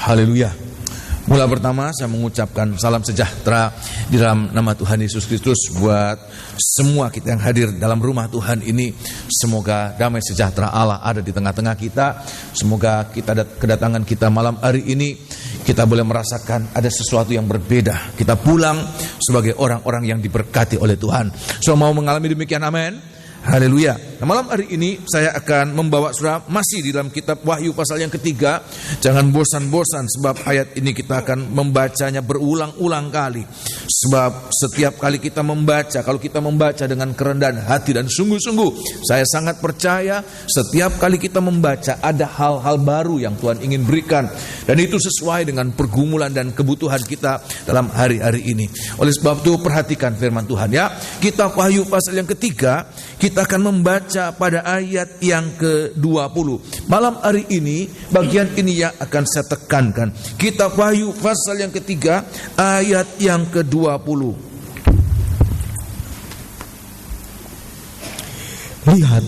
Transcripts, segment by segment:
Haleluya. Mula pertama saya mengucapkan salam sejahtera di dalam nama Tuhan Yesus Kristus buat semua kita yang hadir dalam rumah Tuhan ini. Semoga damai sejahtera Allah ada di tengah-tengah kita. Semoga kedatangan kita malam hari ini kita boleh merasakan ada sesuatu yang berbeda. Kita pulang sebagai orang-orang yang diberkati oleh Tuhan. So mau mengalami demikian, amin. Haleluya. Nah, malam hari ini saya akan membawa saudara masih di dalam kitab Wahyu pasal yang ketiga. Jangan bosan-bosan sebab ayat ini kita akan membacanya berulang-ulang kali. Sebab setiap kali kita membaca, kalau kita membaca dengan kerendahan hati dan sungguh-sungguh, saya sangat percaya setiap kali kita membaca ada hal-hal baru yang Tuhan ingin berikan. Dan itu sesuai dengan pergumulan dan kebutuhan kita dalam hari-hari ini. Oleh sebab itu perhatikan firman Tuhan ya. Kitab Wahyu pasal yang ketiga, kita akan membaca pada ayat yang ke-20. Malam hari ini bagian ini yang akan saya tekankan. Kitab Wahyu pasal yang ketiga ayat yang ke-20. Lihat,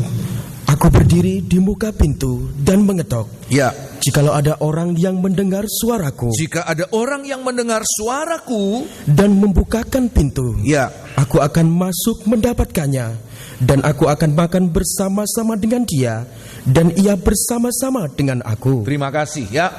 aku berdiri di muka pintu dan mengetok. Ya. Jikalau ada orang yang mendengar suaraku, jika ada orang yang mendengar suaraku dan membukakan pintu, ya, aku akan masuk mendapatkannya, dan aku akan makan bersama-sama dengan dia, dan ia bersama-sama dengan aku. Terima kasih ya.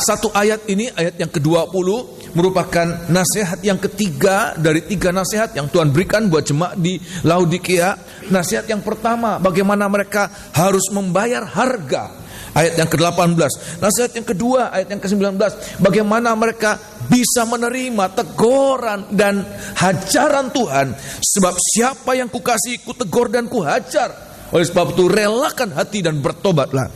Satu ayat ini, ayat yang ke-20, merupakan nasihat yang ketiga dari 3 nasihat yang Tuhan berikan buat jemaat di Laodikia. Nasihat yang pertama, bagaimana mereka harus membayar harga. Ayat yang ke-18. Nasihat yang kedua, ayat yang ke-19, bagaimana mereka bisa menerima teguran dan hajaran Tuhan. Sebab siapa yang kukasihi, kutegur dan kuhajar. Oleh sebab itu relakan hati dan bertobatlah.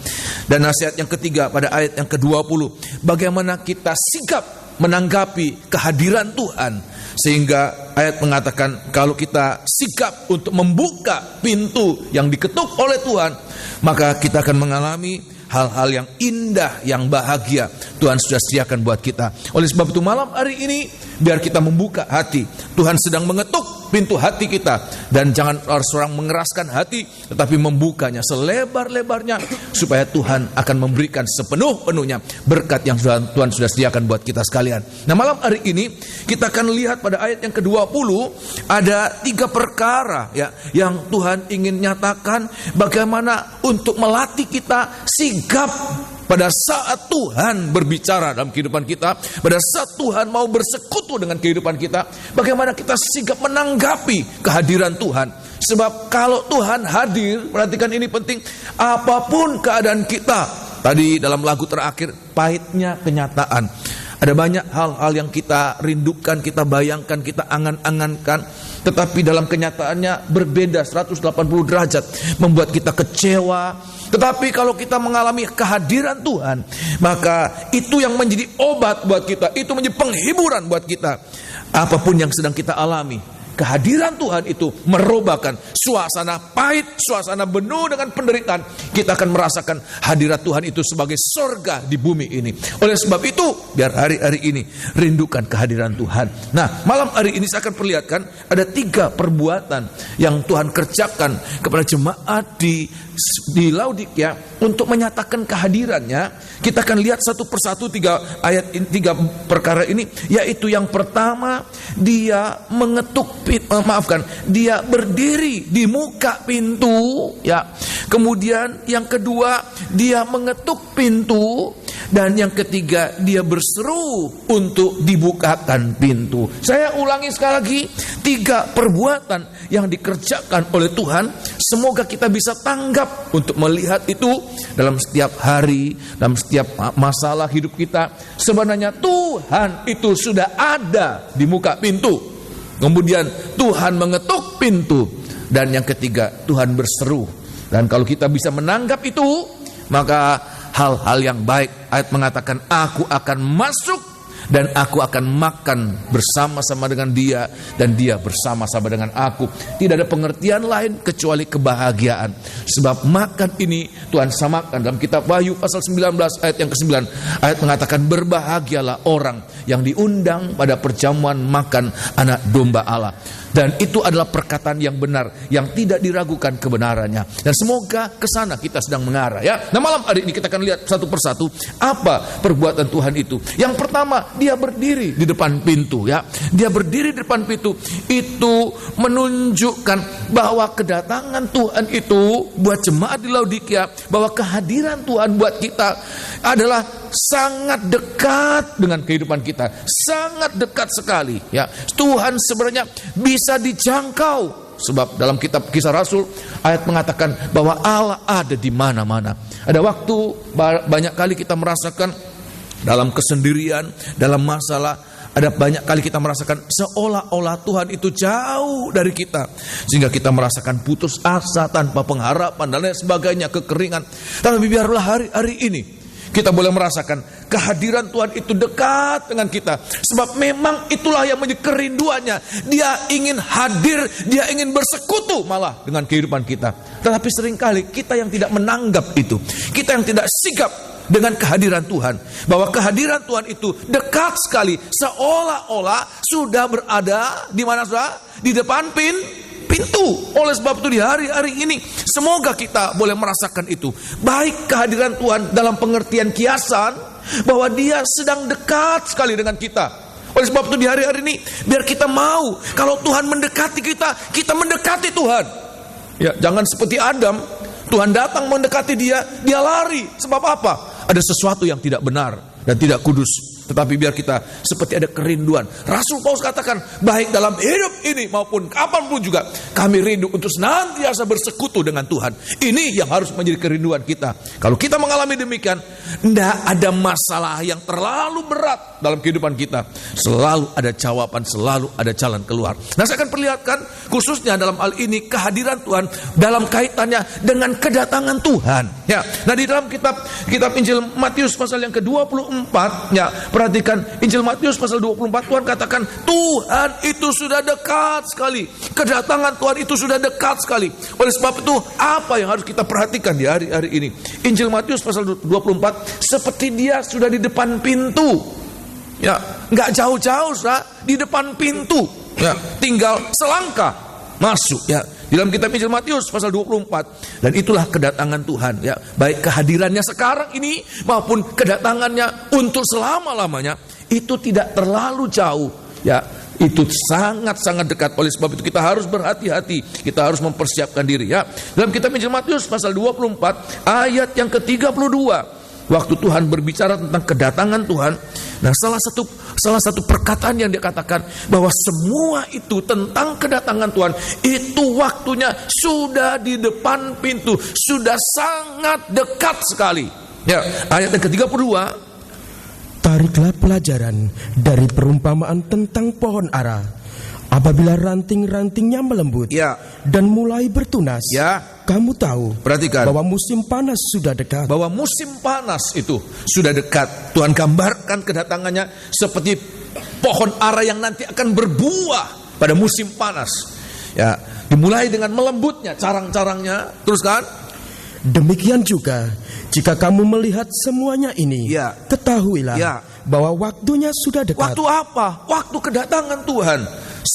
Dan nasihat yang ketiga pada ayat yang ke-20, bagaimana kita sigap menanggapi kehadiran Tuhan. Sehingga ayat mengatakan kalau kita sigap untuk membuka pintu yang diketuk oleh Tuhan, maka kita akan mengalami hal-hal yang indah, yang bahagia Tuhan sudah sediakan buat kita. Oleh sebab itu malam hari ini biar kita membuka hati. Tuhan sedang mengetuk pintu hati kita. Dan jangan seorang mengeraskan hati, tetapi membukanya selebar-lebarnya, supaya Tuhan akan memberikan sepenuh-penuhnya berkat yang Tuhan sudah sediakan buat kita sekalian. Nah malam hari ini kita akan lihat pada ayat yang ke-20 ada 3 perkara ya, yang Tuhan ingin nyatakan bagaimana untuk melatih kita sigap pada saat Tuhan berbicara dalam kehidupan kita, pada saat Tuhan mau bersekutu dengan kehidupan kita, bagaimana kita sigap menanggapi kehadiran Tuhan. Sebab kalau Tuhan hadir, perhatikan ini penting, apapun keadaan kita. Tadi dalam lagu terakhir, pahitnya kenyataan. Ada banyak hal-hal yang kita rindukan, kita bayangkan, kita angan-angankan, tetapi dalam kenyataannya berbeda 180 derajat, membuat kita kecewa. Tetapi kalau kita mengalami kehadiran Tuhan, maka itu yang menjadi obat buat kita, itu menjadi penghiburan buat kita. Apapun yang sedang kita alami, kehadiran Tuhan itu merubahkan suasana pahit, suasana penuh dengan penderitaan. Kita akan merasakan hadirat Tuhan itu sebagai sorga di bumi ini. Oleh sebab itu, biar hari-hari ini rindukan kehadiran Tuhan. Nah, malam hari ini saya akan perlihatkan ada 3 perbuatan yang Tuhan kerjakan kepada jemaat di Laodikia untuk menyatakan kehadirannya. Kita akan lihat satu persatu 3 ayat 3 perkara ini, yaitu yang pertama, dia mengetuk dia berdiri di muka pintu ya. Kemudian yang kedua, dia mengetuk pintu, dan yang ketiga, dia berseru untuk dibukakan pintu. Saya ulangi sekali lagi, 3 perbuatan yang dikerjakan oleh Tuhan. Semoga kita bisa tanggap untuk melihat itu dalam setiap hari, dalam setiap masalah hidup kita. Sebenarnya Tuhan itu sudah ada di muka pintu. Kemudian Tuhan mengetuk pintu, dan yang ketiga, Tuhan berseru. Dan kalau kita bisa menanggap itu, maka hal-hal yang baik, ayat mengatakan, aku akan masuk dan aku akan makan bersama-sama dengan dia, dan dia bersama-sama dengan aku. Tidak ada pengertian lain kecuali kebahagiaan. Sebab makan ini Tuhan samakan dalam kitab Wahyu pasal 19 ayat yang ke-9. Ayat mengatakan, berbahagialah orang yang diundang pada perjamuan makan anak domba Allah. Dan itu adalah perkataan yang benar, yang tidak diragukan kebenarannya. Dan semoga ke sana kita sedang mengarah, ya. Nah, malam hari ini kita akan lihat satu persatu apa perbuatan Tuhan itu. Yang pertama, dia berdiri di depan pintu, ya. Dia berdiri di depan pintu. Itu menunjukkan bahwa kedatangan Tuhan itu buat jemaat di Laodikia, bahwa kehadiran Tuhan buat kita adalah sangat dekat dengan kehidupan kita, sangat dekat sekali, ya. Tuhan sebenarnya bisa dijangkau, sebab dalam kitab Kisah Rasul ayat mengatakan bahwa Allah ada di mana-mana. Ada waktu banyak kali kita merasakan dalam kesendirian, dalam masalah, ada banyak kali kita merasakan seolah-olah Tuhan itu jauh dari kita, sehingga kita merasakan putus asa, tanpa pengharapan dan lain sebagainya, kekeringan. Tapi biarlah hari-hari ini kita boleh merasakan kehadiran Tuhan itu dekat dengan kita. Sebab memang itulah yang menjadi kerinduannya. Dia ingin hadir, dia ingin bersekutu malah dengan kehidupan kita. Tetapi seringkali kita yang tidak menanggap itu, kita yang tidak sigap dengan kehadiran Tuhan, bahwa kehadiran Tuhan itu dekat sekali, seolah-olah sudah berada di mana, saudara? Di depan pintu. Oleh sebab itu di hari-hari ini semoga kita boleh merasakan itu. Baik kehadiran Tuhan dalam pengertian kiasan, bahwa dia sedang dekat sekali dengan kita. Oleh sebab itu di hari-hari ini biar kita mau, kalau Tuhan mendekati kita, kita mendekati Tuhan. Ya, jangan seperti Adam, Tuhan datang mendekati dia lari. Sebab apa? Ada sesuatu yang tidak benar dan tidak kudus. Tetapi biar kita seperti ada kerinduan. Rasul Paulus katakan, baik dalam hidup ini maupun kapanpun juga, kami rindu untuk senantiasa bersekutu dengan Tuhan. Ini yang harus menjadi kerinduan kita. Kalau kita mengalami demikian, tidak ada masalah yang terlalu berat dalam kehidupan kita. Selalu ada jawaban, selalu ada jalan keluar. Nah, saya akan perlihatkan khususnya dalam hal ini kehadiran Tuhan dalam kaitannya dengan kedatangan Tuhan. Ya. Nah, di dalam kitab Injil Matius pasal yang ke-24, ya, perhatikan Injil Matius pasal 24, Tuhan katakan Tuhan itu sudah dekat sekali. Kedatangan Tuhan itu sudah dekat sekali. Oleh sebab itu apa yang harus kita perhatikan di hari-hari ini? Injil Matius pasal 24, seperti dia sudah di depan pintu. Ya, nggak jauh-jauh, di depan pintu. Ya, tinggal selangkah masuk, ya. Di dalam kitab Injil Matius pasal 24. Dan itulah kedatangan Tuhan, ya. Baik kehadirannya sekarang ini maupun kedatangannya untuk selama-lamanya, itu tidak terlalu jauh, ya. Itu sangat-sangat dekat. Oleh sebab itu kita harus berhati-hati, kita harus mempersiapkan diri, ya. Dalam kitab Injil Matius pasal 24 ayat yang ke-32, waktu Tuhan berbicara tentang kedatangan Tuhan, nah salah satu perkataan yang dia katakan bahwa semua itu tentang kedatangan Tuhan itu waktunya sudah di depan pintu, sudah sangat dekat sekali. Ya, ayat yang ke-32, tariklah pelajaran dari perumpamaan tentang pohon ara. Apabila ranting-rantingnya melembut, ya, dan mulai bertunas, ya, kamu tahu, perhatikan, bahwa musim panas sudah dekat. Bahwa musim panas itu sudah dekat. Tuhan gambarkan kedatangannya seperti pohon ara yang nanti akan berbuah pada musim panas. Ya, dimulai dengan melembutnya carang-carangnya, terus kan? Demikian juga jika kamu melihat semuanya ini, ya, ketahuilah, ya, bahwa waktunya sudah dekat. Waktu apa? Waktu kedatangan Tuhan.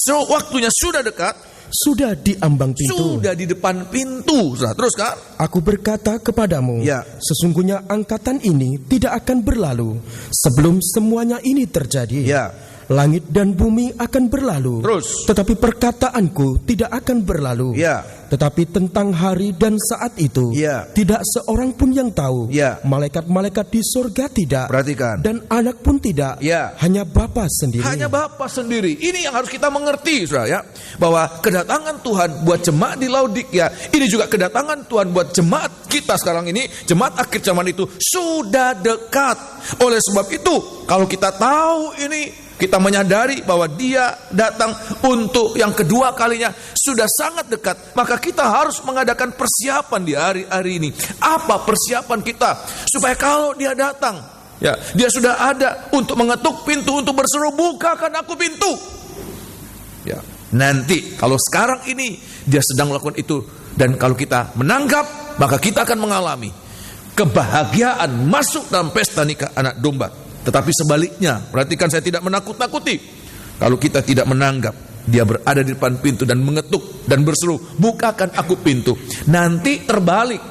Waktunya sudah dekat. Sudah di ambang pintu. Sudah di depan pintu. Terus kan? Aku berkata kepadamu, ya, sesungguhnya angkatan ini tidak akan berlalu sebelum semuanya ini terjadi. Ya. Langit dan bumi akan berlalu, terus, tetapi perkataanku tidak akan berlalu. Ya. Tetapi tentang hari dan saat itu, ya, tidak seorang pun yang tahu. Ya. Malaikat-malaikat di surga tidak. Perhatikan. Dan anak pun tidak. Ya. Hanya Bapa sendiri. Hanya Bapa sendiri. Ini yang harus kita mengerti, saudara, ya, bahwa kedatangan Tuhan buat jemaat di Laodikia, ini juga kedatangan Tuhan buat jemaat kita sekarang ini, jemaat akhir zaman itu sudah dekat. Oleh sebab itu, kalau kita tahu ini, kita menyadari bahwa dia datang untuk yang kedua kalinya, sudah sangat dekat, maka kita harus mengadakan persiapan di hari-hari ini. Apa persiapan kita? Supaya kalau dia datang, ya, dia sudah ada untuk mengetuk pintu, untuk berseru, bukakan aku pintu. Ya, nanti kalau sekarang ini dia sedang melakukan itu, dan kalau kita menanggap, maka kita akan mengalami kebahagiaan masuk dalam pesta nikah anak domba. Tetapi sebaliknya, perhatikan, saya tidak menakut-nakuti kalau kita tidak menanggap, Dia berada di depan pintu dan mengetuk dan berseru, bukakan aku pintu. Nanti terbalik,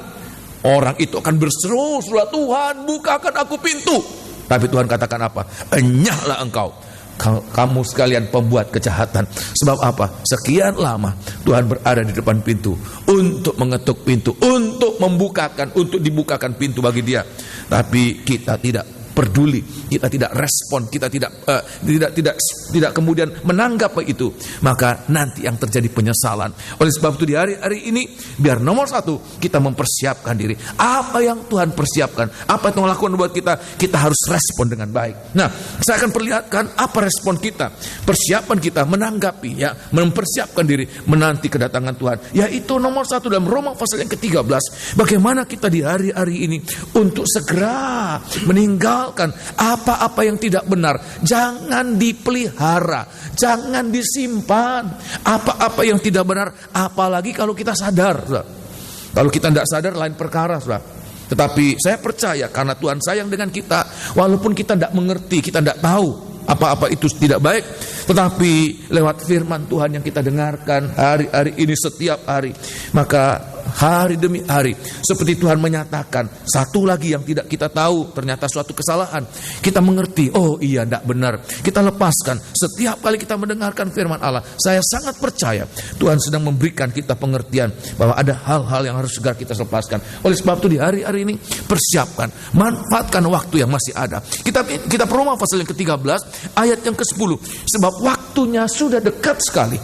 orang itu akan berseru, Tuhan bukakan aku pintu. Tapi Tuhan katakan apa? Enyahlah engkau, kamu sekalian pembuat kejahatan. Sebab apa? Sekian lama Tuhan berada di depan pintu untuk mengetuk pintu, untuk membukakan, untuk dibukakan pintu bagi dia. Tapi kita tidak peduli, kita tidak respon, kita tidak kemudian menanggap itu. Maka nanti yang terjadi penyesalan. Oleh sebab itu di hari-hari ini, biar nomor satu, kita mempersiapkan diri. Apa yang Tuhan persiapkan, apa yang Tuhan lakukan buat kita harus respon dengan baik. Nah, saya akan perlihatkan apa respon kita, persiapan kita menanggapi, ya, mempersiapkan diri menanti kedatangan Tuhan. Yaitu nomor satu dalam Roma pasal yang ke-13, bagaimana kita di hari-hari ini untuk segera meninggal apa-apa yang tidak benar. Jangan dipelihara, jangan disimpan apa-apa yang tidak benar, apalagi kalau kita sadar. Kalau kita tidak sadar lain perkara. Tetapi saya percaya karena Tuhan sayang dengan kita, walaupun kita tidak mengerti, kita tidak tahu apa-apa itu tidak baik, tetapi lewat firman Tuhan yang kita dengarkan hari-hari ini, setiap hari, maka hari demi hari, seperti Tuhan menyatakan, satu lagi yang tidak kita tahu, ternyata suatu kesalahan, kita mengerti, oh iya tidak benar, kita lepaskan. Setiap kali kita mendengarkan firman Allah, saya sangat percaya Tuhan sedang memberikan kita pengertian bahwa ada hal-hal yang harus segera kita lepaskan. Oleh sebab itu di hari-hari ini, persiapkan, manfaatkan waktu yang masih ada. Kita Roma pasal yang ke-13 ayat yang ke-10, sebab waktunya sudah dekat sekali.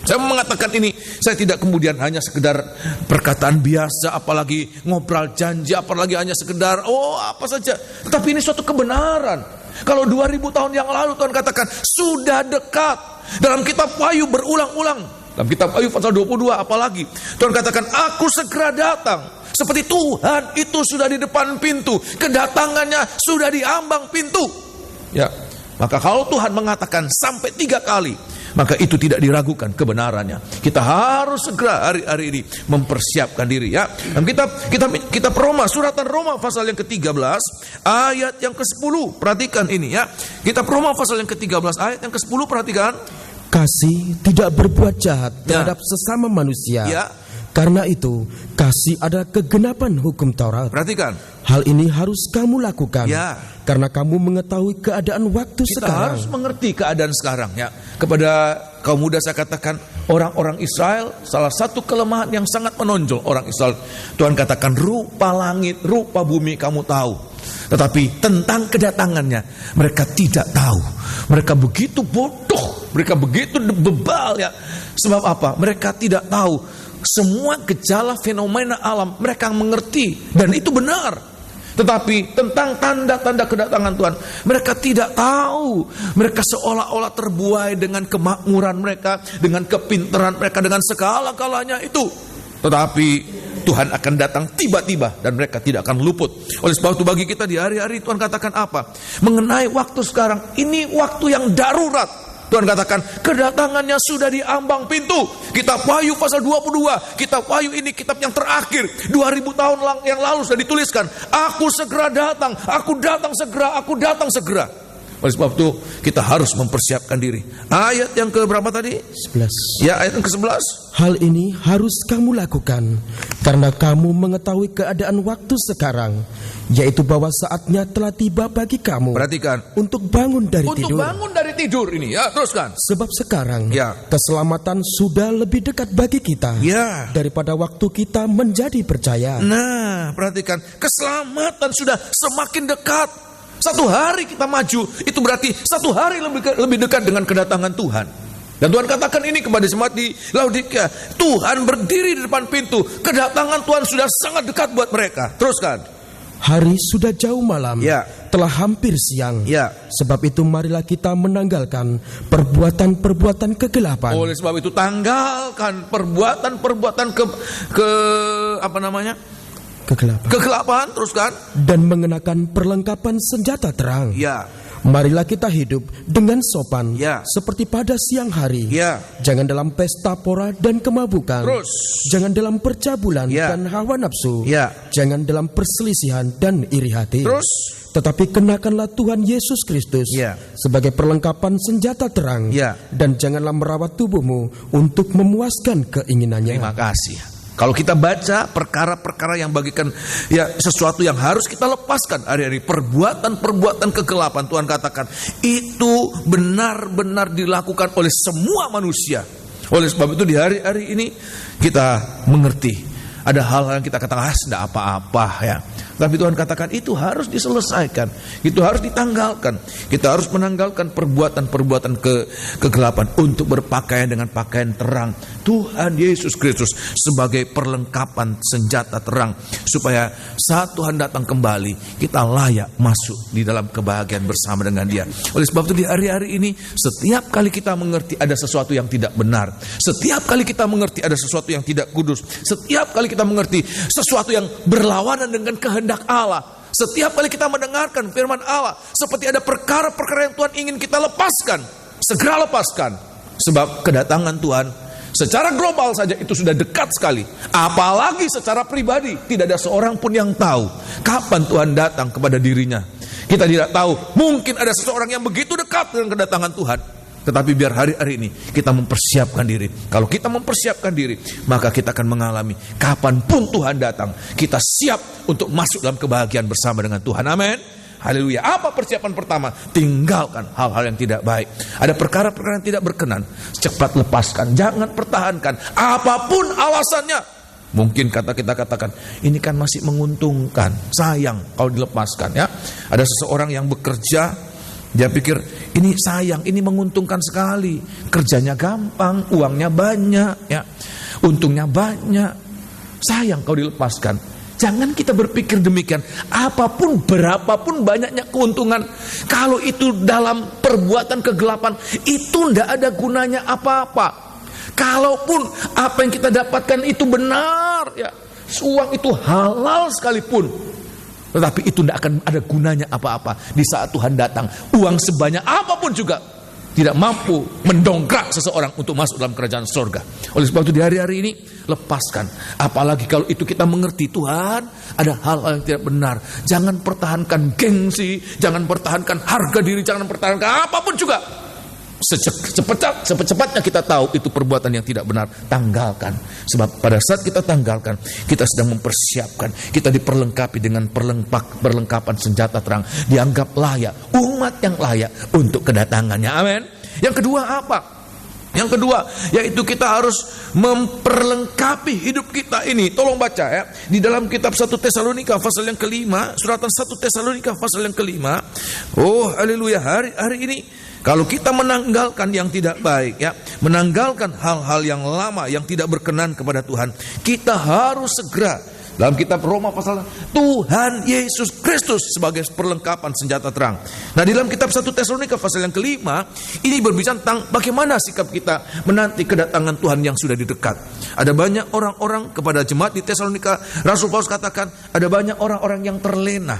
Saya mengatakan ini, saya tidak kemudian hanya sekedar perkataan biasa, apalagi ngobrol janji, apalagi hanya sekedar apa saja. Tetapi ini suatu kebenaran. Kalau 2000 tahun yang lalu Tuhan katakan sudah dekat. Dalam kitab Wahyu berulang-ulang. Dalam kitab Wahyu pasal 22 apalagi Tuhan katakan, aku segera datang. Seperti Tuhan itu sudah di depan pintu, kedatangannya sudah di ambang pintu. Ya, maka kalau Tuhan mengatakan sampai 3 kali, maka itu tidak diragukan kebenarannya. Kita harus segera hari-hari ini mempersiapkan diri, ya. Dan kita Roma, suratan Roma pasal yang ke-13 ayat yang ke-10. Perhatikan ini, ya. Kita Roma pasal yang ke-13 ayat yang ke-10, perhatikan. Kasih tidak berbuat jahat terhadap sesama manusia. Ya. Karena itu, kasih adalah kegenapan hukum Taurat. Perhatikan. Hal ini harus kamu lakukan, ya, karena kamu mengetahui keadaan waktu kita sekarang. Kita harus mengerti keadaan sekarang, ya. Kepada kaum muda saya katakan, orang-orang Israel, salah satu kelemahan yang sangat menonjol orang Israel, Tuhan katakan rupa langit, rupa bumi kamu tahu, tetapi tentang kedatangannya mereka tidak tahu. Mereka begitu bodoh, mereka begitu bebal, ya. Sebab apa? Mereka tidak tahu semua gejala fenomena alam, mereka mengerti, dan itu benar. Tetapi tentang tanda-tanda kedatangan Tuhan, mereka tidak tahu. Mereka seolah-olah terbuai dengan kemakmuran mereka, dengan kepintaran mereka, dengan segala-galanya itu. Tetapi Tuhan akan datang tiba-tiba dan mereka tidak akan luput. Oleh sebab itu bagi kita di hari-hari Tuhan katakan apa? Mengenai waktu sekarang, ini waktu yang darurat. Tuhan katakan kedatangannya sudah di ambang pintu. Kitab Wahyu pasal 22. Kitab Wahyu ini kitab yang terakhir. 2000 tahun yang lalu sudah dituliskan. Aku segera datang. Aku datang segera. Aku datang segera. Oleh sebab itu kita harus mempersiapkan diri. Ayat yang ke berapa tadi? 11. Ya, ayat yang ke-11. Hal ini harus kamu lakukan karena kamu mengetahui keadaan waktu sekarang, yaitu bahwa saatnya telah tiba bagi kamu. Perhatikan. Untuk bangun dari tidur. Untuk bangun dari tidur ini, ya, teruskan. Sebab sekarang, ya, keselamatan sudah lebih dekat bagi kita, ya, daripada waktu kita menjadi percaya. Nah, perhatikan, keselamatan sudah semakin dekat. Satu hari kita maju, itu berarti satu hari lebih dekat dengan kedatangan Tuhan. Dan Tuhan katakan ini kepada jemaat di Laodikia, Tuhan berdiri di depan pintu, kedatangan Tuhan sudah sangat dekat buat mereka. Teruskan. Hari sudah jauh malam, ya, telah hampir siang, ya. Sebab itu marilah kita menanggalkan perbuatan-perbuatan kegelapan. Oleh sebab itu tanggalkan perbuatan-perbuatan kegelapan. Teruskan. Dan mengenakan perlengkapan senjata terang. Ya. Marilah kita hidup dengan sopan, Ya. seperti pada siang hari. Ya. Jangan dalam pesta pora dan kemabukan. Terus. Jangan dalam percabulan Ya. dan hawa nafsu. Ya. Jangan dalam perselisihan dan iri hati. Terus. Tetapi kenakanlah Tuhan Yesus Kristus Ya. sebagai perlengkapan senjata terang. Ya. Dan janganlah merawat tubuhmu untuk memuaskan keinginannya. Terima kasih. Kalau kita baca perkara-perkara yang bagikan sesuatu yang harus kita lepaskan hari-hari, perbuatan-perbuatan kegelapan, Tuhan katakan itu benar-benar dilakukan oleh semua manusia. Oleh sebab itu di hari-hari ini kita mengerti ada hal-hal yang kita katakan tidak apa-apa ya. Tapi Tuhan katakan itu harus diselesaikan, itu harus ditanggalkan. Kita harus menanggalkan perbuatan-perbuatan kegelapan untuk berpakaian dengan pakaian terang Tuhan Yesus Kristus sebagai perlengkapan senjata terang, supaya saat Tuhan datang kembali kita layak masuk di dalam kebahagiaan bersama dengan Dia. Oleh sebab itu di hari-hari ini setiap kali kita mengerti ada sesuatu yang tidak benar, setiap kali kita mengerti ada sesuatu yang tidak kudus, setiap kali kita mengerti sesuatu yang berlawanan dengan kehendak Allah, setiap kali kita mendengarkan firman Allah seperti ada perkara-perkara yang Tuhan ingin kita lepaskan, segera lepaskan. Sebab kedatangan Tuhan secara global saja itu sudah dekat sekali, apalagi secara pribadi tidak ada seorang pun yang tahu kapan Tuhan datang kepada dirinya. Kita tidak tahu, mungkin ada seseorang yang begitu dekat dengan kedatangan Tuhan. Tetapi biar hari-hari ini kita mempersiapkan diri. Kalau kita mempersiapkan diri, maka kita akan mengalami kapanpun Tuhan datang, kita siap untuk masuk dalam kebahagiaan bersama dengan Tuhan. Amin. Haleluya. Apa persiapan pertama? Tinggalkan hal-hal yang tidak baik. Ada perkara-perkara yang tidak berkenan, cepat lepaskan, jangan pertahankan. Apapun alasannya. Mungkin kita katakan, ini kan masih menguntungkan, sayang kalau dilepaskan ya. Ada seseorang yang bekerja, dia pikir ini sayang, ini menguntungkan sekali, kerjanya gampang, uangnya banyak ya, untungnya banyak, sayang kalau dilepaskan. Jangan kita berpikir demikian. Apapun, berapapun banyaknya keuntungan, kalau itu dalam perbuatan kegelapan, itu tidak ada gunanya apa-apa. Kalaupun apa yang kita dapatkan itu benar ya, uang itu halal sekalipun, tetapi itu tidak akan ada gunanya apa-apa. Di saat Tuhan datang, uang sebanyak apapun juga tidak mampu mendongkrak seseorang untuk masuk dalam kerajaan surga. Oleh sebab itu di hari-hari ini lepaskan. Apalagi kalau itu kita mengerti Tuhan ada hal-hal yang tidak benar. Jangan pertahankan gengsi, jangan pertahankan harga diri, jangan pertahankan apapun juga. Cepat-cepatnya kita tahu itu perbuatan yang tidak benar, tanggalkan. Sebab pada saat kita tanggalkan, kita sedang mempersiapkan, kita diperlengkapi dengan perlengkapan senjata terang, dianggap layak, umat yang layak untuk kedatangannya. Amin. Yang kedua apa? Yang kedua yaitu kita harus memperlengkapi hidup kita ini. Tolong baca ya, di dalam kitab 1 Tesalonika pasal yang kelima, suratan 1 Tesalonika pasal yang kelima. Oh haleluya, hari ini kalau kita menanggalkan yang tidak baik ya, menanggalkan hal-hal yang lama yang tidak berkenan kepada Tuhan, kita harus segera dalam kitab Roma pasal Tuhan Yesus Kristus sebagai perlengkapan senjata terang. Nah di dalam kitab 1 Tesalonika pasal yang kelima ini berbicara tentang bagaimana sikap kita menanti kedatangan Tuhan yang sudah di dekat. Ada banyak orang-orang kepada jemaat di Tesalonika, Rasul Paulus katakan ada banyak orang-orang yang terlena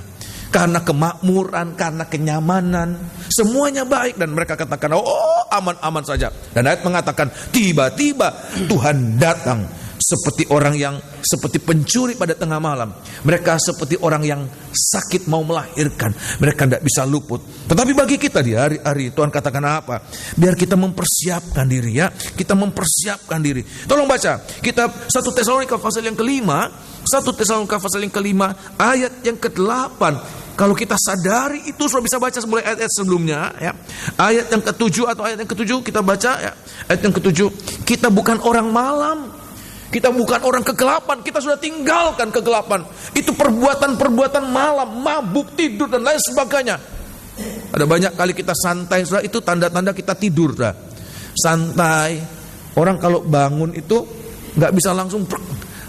karena kemakmuran, karena kenyamanan, semuanya baik dan mereka katakan oh aman-aman saja. Dan ayat mengatakan tiba-tiba Tuhan datang seperti orang yang seperti pencuri pada tengah malam. Mereka seperti orang yang sakit mau melahirkan, mereka tidak bisa luput. Tetapi bagi kita di hari-hari Tuhan katakan apa? Biar kita mempersiapkan diri ya, kita mempersiapkan diri. Tolong baca kitab 1 Tesalonika pasal yang kelima, 1 Tesalonika pasal yang kelima ayat yang ke-8. Kalau kita sadari itu sudah bisa baca mulai ayat-ayat sebelumnya ya. Ayat yang ke-7 atau ayat yang ke-7 kita baca ya. Ayat yang ke-7, kita bukan orang malam, kita bukan orang kegelapan, kita sudah tinggalkan kegelapan. Itu perbuatan-perbuatan malam, mabuk, tidur dan lain sebagainya. Ada banyak kali kita santai, itu tanda-tanda kita tidur dah. Santai. Orang kalau bangun itu nggak bisa langsung,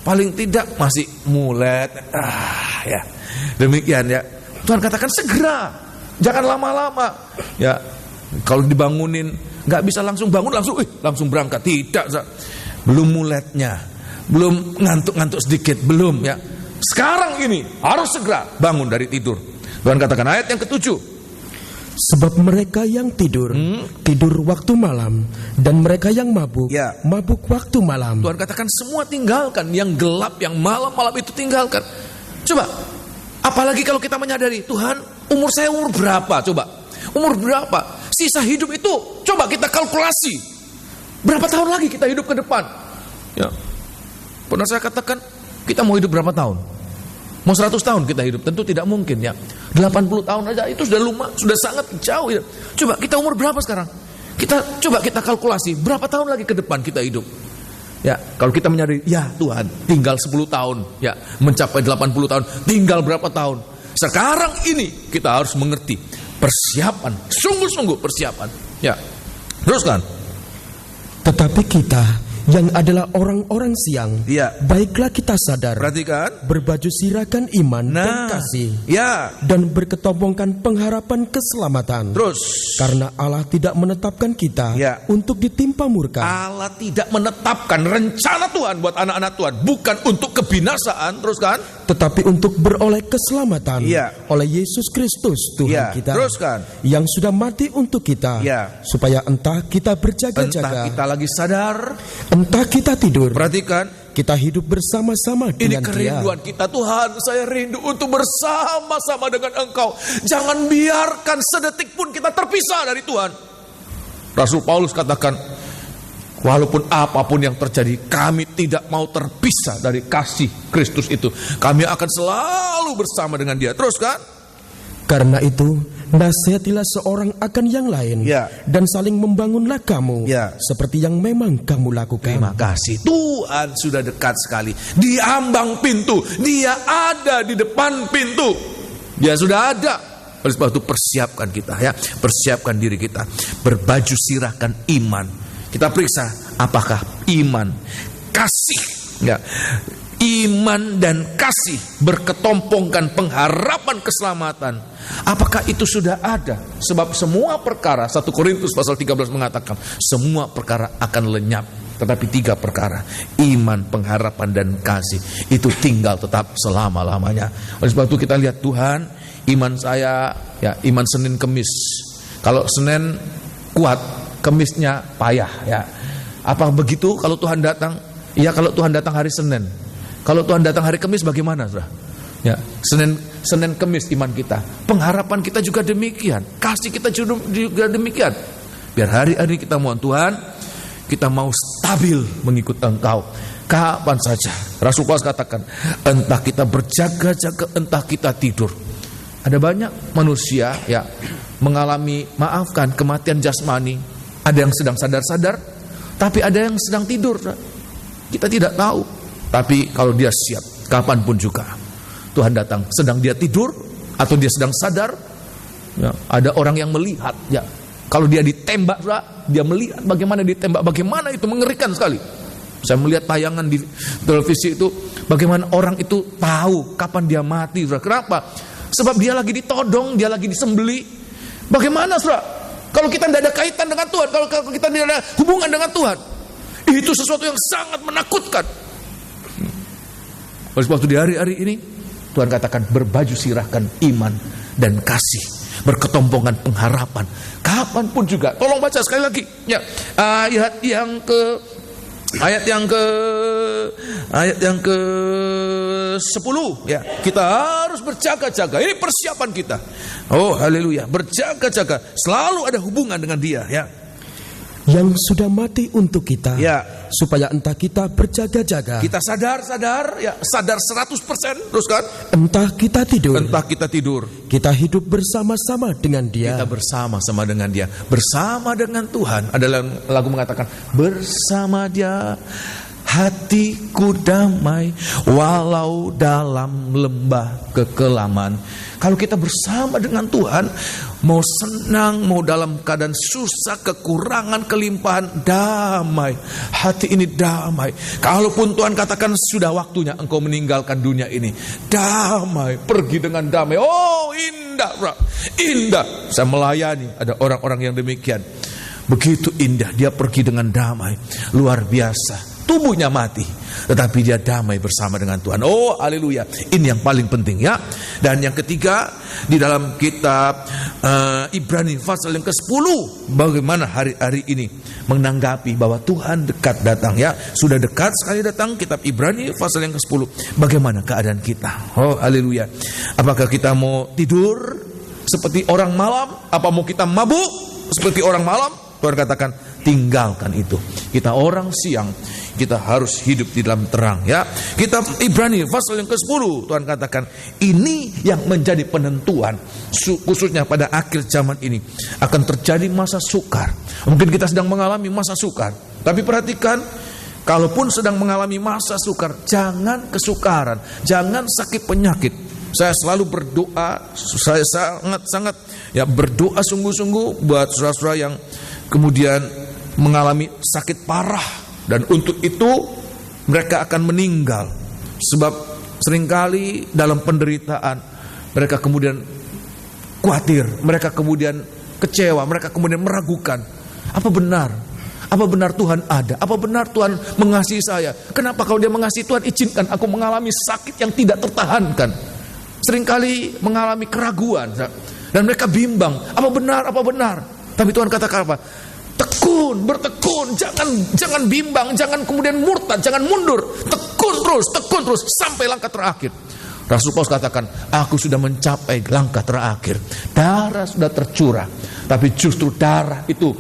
paling tidak masih mulet. Ya. Demikian ya. Tuhan katakan segera, jangan lama-lama. Ya, kalau dibangunin nggak bisa langsung bangun langsung berangkat, tidak. Belum muletnya, belum ngantuk-ngantuk sedikit, belum ya. Sekarang ini harus segera bangun dari tidur. Tuhan katakan ayat yang ke-7. Sebab mereka yang tidur, tidur waktu malam, dan mereka yang mabuk, mabuk waktu malam. Tuhan katakan semua tinggalkan, yang gelap, yang malam-malam itu tinggalkan. Coba, apalagi kalau kita menyadari, Tuhan, umur saya umur berapa? Coba, umur berapa? Sisa hidup itu, coba kita kalkulasi. Berapa tahun lagi kita hidup ke depan? Ya, pernah saya katakan, kita mau hidup berapa tahun? Mau 100 tahun kita hidup, tentu tidak mungkin ya. 80 tahun aja itu sudah sangat jauh ya. Coba kita umur berapa sekarang? Coba kita kalkulasi berapa tahun lagi ke depan kita hidup. Ya, kalau kita menyadari, ya Tuhan, tinggal 10 tahun, ya, mencapai 80 tahun, tinggal berapa tahun? Sekarang ini kita harus mengerti persiapan, sungguh-sungguh persiapan. Ya. Teruskan. Tetapi kita yang adalah orang-orang siang, baiklah kita sadar, perhatikan, berbaju sirahkan iman dan kasih, dan berketompongkan pengharapan keselamatan. Terus, karena Allah tidak menetapkan kita untuk ditimpa murka. Allah tidak menetapkan rencana Tuhan buat anak-anak Tuhan bukan untuk kebinasaan, teruskan, tetapi untuk beroleh keselamatan oleh Yesus Kristus Tuhan kita, teruskan, yang sudah mati untuk kita, supaya entah kita berjaga-jaga, entah kita lagi sadar, entah kita tidur, perhatikan, kita hidup bersama-sama dengan Dia. Ini kerinduan kita, Tuhan, saya rindu untuk bersama-sama dengan Engkau. Jangan biarkan sedetik pun kita terpisah dari Tuhan. Rasul Paulus katakan, walaupun apapun yang terjadi, kami tidak mau terpisah dari kasih Kristus itu. Kami akan selalu bersama dengan Dia. Terus kan? Karena itu, nasihatilah seorang akan yang lain, dan saling membangunlah kamu, seperti yang memang kamu lakukan. Terima kasih. Tuhan sudah dekat sekali. Di ambang pintu. Dia ada di depan pintu. Dia sudah ada. Oleh sebab itu persiapkan kita, ya. Persiapkan diri kita. Berbaju sirahkan iman. Kita periksa apakah iman, kasih, iman dan kasih berketompongkan pengharapan keselamatan. Apakah itu sudah ada? Sebab semua perkara, 1 Korintus pasal 13 mengatakan, semua perkara akan lenyap. Tetapi 3 perkara, iman, pengharapan dan kasih, itu tinggal tetap selama-lamanya. Oleh sebab itu kita lihat Tuhan, iman saya, iman Senin Kemis. Kalau Senin kuat, Kemisnya payah, ya. Apa begitu kalau Tuhan datang? Ya, kalau Tuhan datang hari Senin. Kalau Tuhan datang hari Kamis bagaimana, saudara? Ya, Senin Kamis iman kita, pengharapan kita juga demikian, kasih kita juga demikian. Biar hari-hari kita mohon Tuhan, kita mau stabil mengikut Engkau kapan saja. Rasul Paulus katakan, entah kita berjaga-jaga, entah kita tidur. Ada banyak manusia mengalami, maafkan, kematian jasmani. Ada yang sedang sadar-sadar, tapi ada yang sedang tidur. Kita tidak tahu. Tapi kalau dia siap, kapanpun juga Tuhan datang, sedang dia tidur atau dia sedang sadar, ada orang yang melihat, kalau dia ditembak, dia melihat bagaimana ditembak, bagaimana itu mengerikan sekali. Saya melihat tayangan di televisi itu, bagaimana orang itu tahu kapan dia mati. Kenapa? Sebab dia lagi ditodong, dia lagi disembeli. Bagaimana, saudara? Kalau kita tidak ada kaitan dengan Tuhan, kalau kita tidak ada hubungan dengan Tuhan, itu sesuatu yang sangat menakutkan. Oleh sebab itu di hari-hari ini Tuhan katakan berbaju sirahkan iman dan kasih, berketompongkan pengharapan kapanpun juga. Tolong baca sekali lagi ayat yang ke 10 kita harus berjaga-jaga. Ini persiapan kita. Oh haleluya, berjaga-jaga, selalu ada hubungan dengan Dia, yang sudah mati untuk kita, supaya entah kita berjaga-jaga, kita sadar 100%, terus kan? Entah kita tidur, kita hidup bersama-sama dengan Dia. Kita bersama-sama dengan Dia, bersama dengan Tuhan. Ada lagu mengatakan, bersama Dia hatiku damai, walau dalam lembah kekelaman. Kalau kita bersama dengan Tuhan, mau senang, mau dalam keadaan susah, kekurangan, kelimpahan, damai. Hati ini damai. Kalaupun Tuhan katakan sudah waktunya engkau meninggalkan dunia ini, damai, pergi dengan damai. Oh indah, indah. Saya melayani, ada orang-orang yang demikian. Begitu indah, dia pergi dengan damai, luar biasa. Tubuhnya mati, tetapi dia damai bersama dengan Tuhan. Oh, haleluya. Ini yang paling penting ya. Dan yang ketiga, di dalam kitab Ibrani pasal yang ke-10, bagaimana hari-hari ini menanggapi bahwa Tuhan dekat datang ya. Sudah dekat sekali datang. Kitab Ibrani pasal yang ke-10. Bagaimana keadaan kita? Oh, haleluya. Apakah kita mau tidur seperti orang malam? Apa mau kita mabuk seperti orang malam? Tuhan katakan, tinggalkan itu. Kita orang siang, kita harus hidup di dalam terang ya. Kitab Ibrani pasal yang ke-10, Tuhan katakan, ini yang menjadi penentuan, khususnya pada akhir zaman ini akan terjadi masa sukar. Mungkin kita sedang mengalami masa sukar, tapi perhatikan, kalaupun sedang mengalami masa sukar, jangan kesukaran, jangan sakit penyakit. Saya selalu berdoa, saya sangat ya berdoa sungguh-sungguh buat saudara-saudara yang kemudian mengalami sakit parah, dan untuk itu mereka akan meninggal. Sebab seringkali dalam penderitaan mereka kemudian khawatir, mereka kemudian kecewa, mereka kemudian meragukan, apa benar Tuhan ada? Apa benar Tuhan mengasihi saya? Kenapa kalau dia mengasihi, Tuhan izinkan aku mengalami sakit yang tidak tertahankan? Seringkali mengalami keraguan dan mereka bimbang, apa benar? Tapi Tuhan katakan apa? Bertekun, jangan bimbang, jangan kemudian murtad, jangan mundur. Tekun terus sampai langkah terakhir. Rasul Paulus katakan, aku sudah mencapai langkah terakhir. Darah sudah tercurah, tapi justru darah itu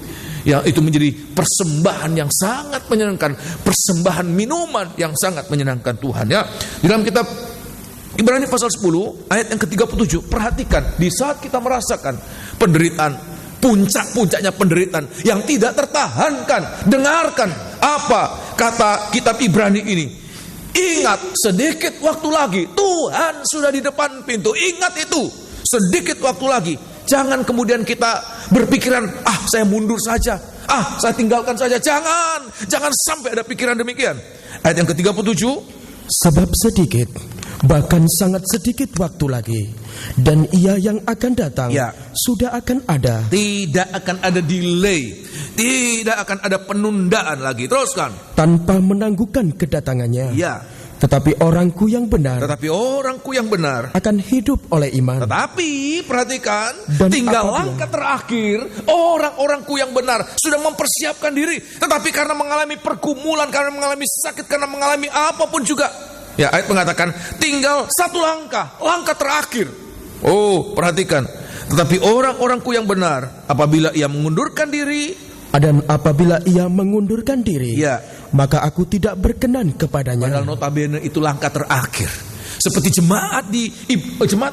yang itu menjadi persembahan yang sangat menyenangkan, persembahan minuman yang sangat menyenangkan Tuhan ya. Di dalam kitab Ibrani pasal 10 ayat yang ke-37, perhatikan, di saat kita merasakan penderitaan, puncak-puncaknya penderitaan yang tidak tertahankan, dengarkan apa kata kitab Ibrani ini. Ingat, sedikit waktu lagi Tuhan sudah di depan pintu. Ingat itu, sedikit waktu lagi. Jangan kemudian kita berpikiran, saya mundur saja, saya tinggalkan saja. Jangan sampai ada pikiran demikian. Ayat yang ke-37, sebab sedikit, bahkan sangat sedikit waktu lagi, dan Ia yang akan datang sudah akan ada. Tidak akan ada delay, tidak akan ada penundaan lagi. Teruskan. Tanpa menangguhkan kedatangannya. Tetapi orangku yang benar akan hidup oleh iman. Tetapi perhatikan, dan tinggal langkah terakhir, orang-orangku yang benar sudah mempersiapkan diri, tetapi karena mengalami pergumulan, karena mengalami sakit, karena mengalami apapun juga, ya, ayat mengatakan tinggal satu langkah terakhir. Oh, perhatikan. Tetapi orang-orangku yang benar, apabila ia mengundurkan diri, maka aku tidak berkenan kepadanya. Padahal notabene itu langkah terakhir. Seperti jemaat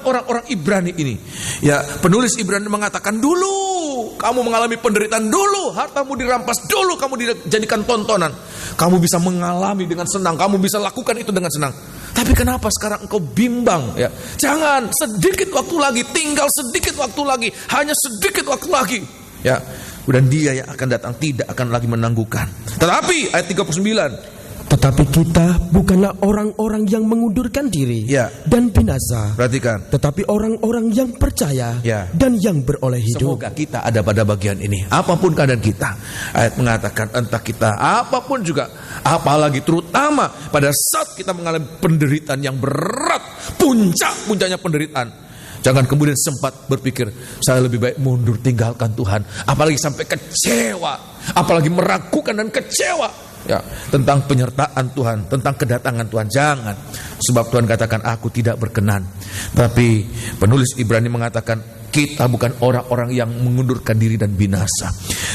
orang-orang Ibrani ini. Ya, penulis Ibrani mengatakan, dulu kamu mengalami penderitaan, dulu hartamu dirampas, dulu kamu dijadikan tontonan. Kamu bisa mengalami dengan senang, kamu bisa lakukan itu dengan senang. Tapi kenapa sekarang engkau bimbang? Ya, jangan, sedikit waktu lagi, tinggal sedikit waktu lagi, hanya sedikit waktu lagi. Ya, dan Dia yang akan datang tidak akan lagi menangguhkan. Tetapi ayat 39, tetapi kita bukanlah orang-orang yang mengundurkan diri dan binasa. Perhatikan. Tetapi orang-orang yang percaya dan yang beroleh hidup. Semoga kita ada pada bagian ini. Apapun keadaan kita, ayat mengatakan, entah kita apapun juga, apalagi terutama pada saat kita mengalami penderitaan yang berat, puncaknya penderitaan, jangan kemudian sempat berpikir, saya lebih baik mundur, tinggalkan Tuhan. Apalagi sampai kecewa, apalagi meragukan dan kecewa tentang penyertaan Tuhan, tentang kedatangan Tuhan. Jangan. Sebab Tuhan katakan, aku tidak berkenan. Tapi penulis Ibrani mengatakan, kita bukan orang-orang yang mengundurkan diri dan binasa,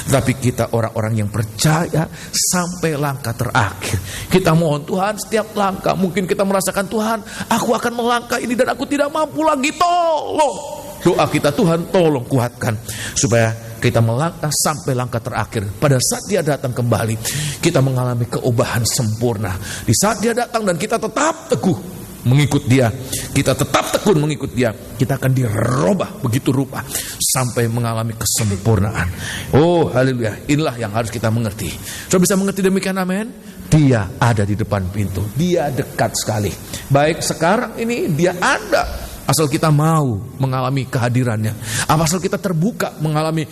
tapi kita orang-orang yang percaya sampai langkah terakhir. Kita mohon Tuhan setiap langkah. Mungkin kita merasakan, Tuhan, aku akan melangkah ini dan aku tidak mampu lagi, tolong. Doa kita, Tuhan tolong kuatkan supaya kita melangkah sampai langkah terakhir. Pada saat Dia datang kembali, kita mengalami keubahan sempurna. Di saat Dia datang dan kita tetap teguh mengikut Dia, kita tetap tekun mengikut Dia, kita akan dirubah begitu rupa sampai mengalami kesempurnaan. Oh, haleluya. Inilah yang harus kita mengerti. Saudara bisa mengerti demikian, amin? Dia ada di depan pintu. Dia dekat sekali. Baik sekarang ini Dia ada asal kita mau mengalami kehadirannya, asal kita terbuka mengalami,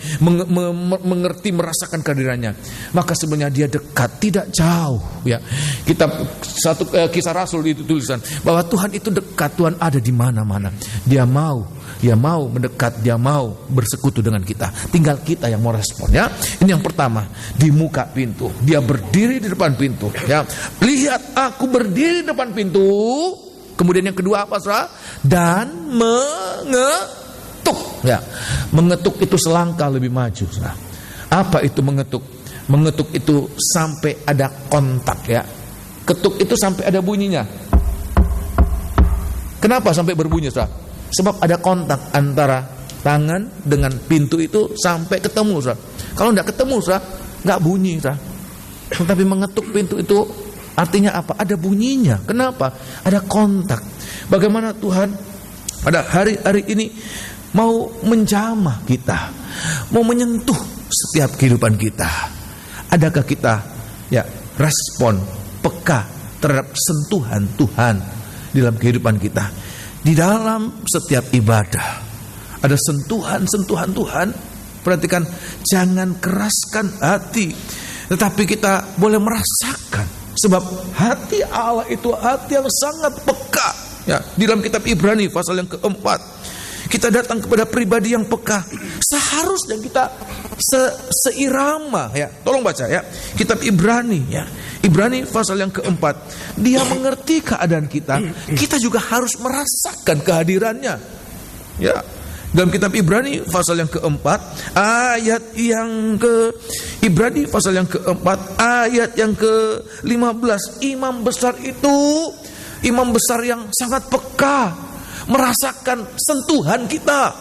mengerti, merasakan kehadirannya, maka sebenarnya dia dekat, tidak jauh. Ya, kita Kisah Rasul itu tulisan bahwa Tuhan itu dekat, Tuhan ada di mana-mana. Dia mau mendekat, dia mau bersekutu dengan kita. Tinggal kita yang mau respon. Ya, ini yang pertama, di muka pintu. Dia berdiri di depan pintu. Ya, lihat aku berdiri di depan pintu. Kemudian yang kedua apa, saudara? Dan mengetuk. Ya, mengetuk itu selangkah lebih maju, saudara. Apa itu mengetuk? Mengetuk itu sampai ada kontak, ya. Ketuk itu sampai ada bunyinya. Kenapa sampai berbunyi, saudara? Sebab ada kontak antara tangan dengan pintu itu sampai ketemu, saudara. Kalau tidak ketemu, saudara, nggak bunyi, saudara. Tetapi mengetuk pintu itu artinya apa? Ada bunyinya. Kenapa? Ada kontak. Bagaimana Tuhan pada hari-hari ini mau menjamah kita, mau menyentuh setiap kehidupan kita. Adakah kita respon peka terhadap sentuhan Tuhan di dalam kehidupan kita? Di dalam setiap ibadah ada sentuhan-sentuhan Tuhan. Perhatikan, jangan keraskan hati, tetapi kita boleh merasakan. Sebab hati Allah itu hati yang sangat peka. Ya, di dalam kitab Ibrani pasal yang keempat, kita datang kepada pribadi yang peka. Seharusnya kita seirama. Ya, tolong baca ya, kitab Ibrani ya. Ibrani pasal yang keempat. Dia mengerti keadaan kita. Kita juga harus merasakan kehadirannya. Ya. Dalam kitab Ibrani pasal yang keempat, ayat yang Ibrani pasal yang keempat, ayat yang ke-15. Imam besar itu, imam besar yang sangat peka, merasakan sentuhan kita.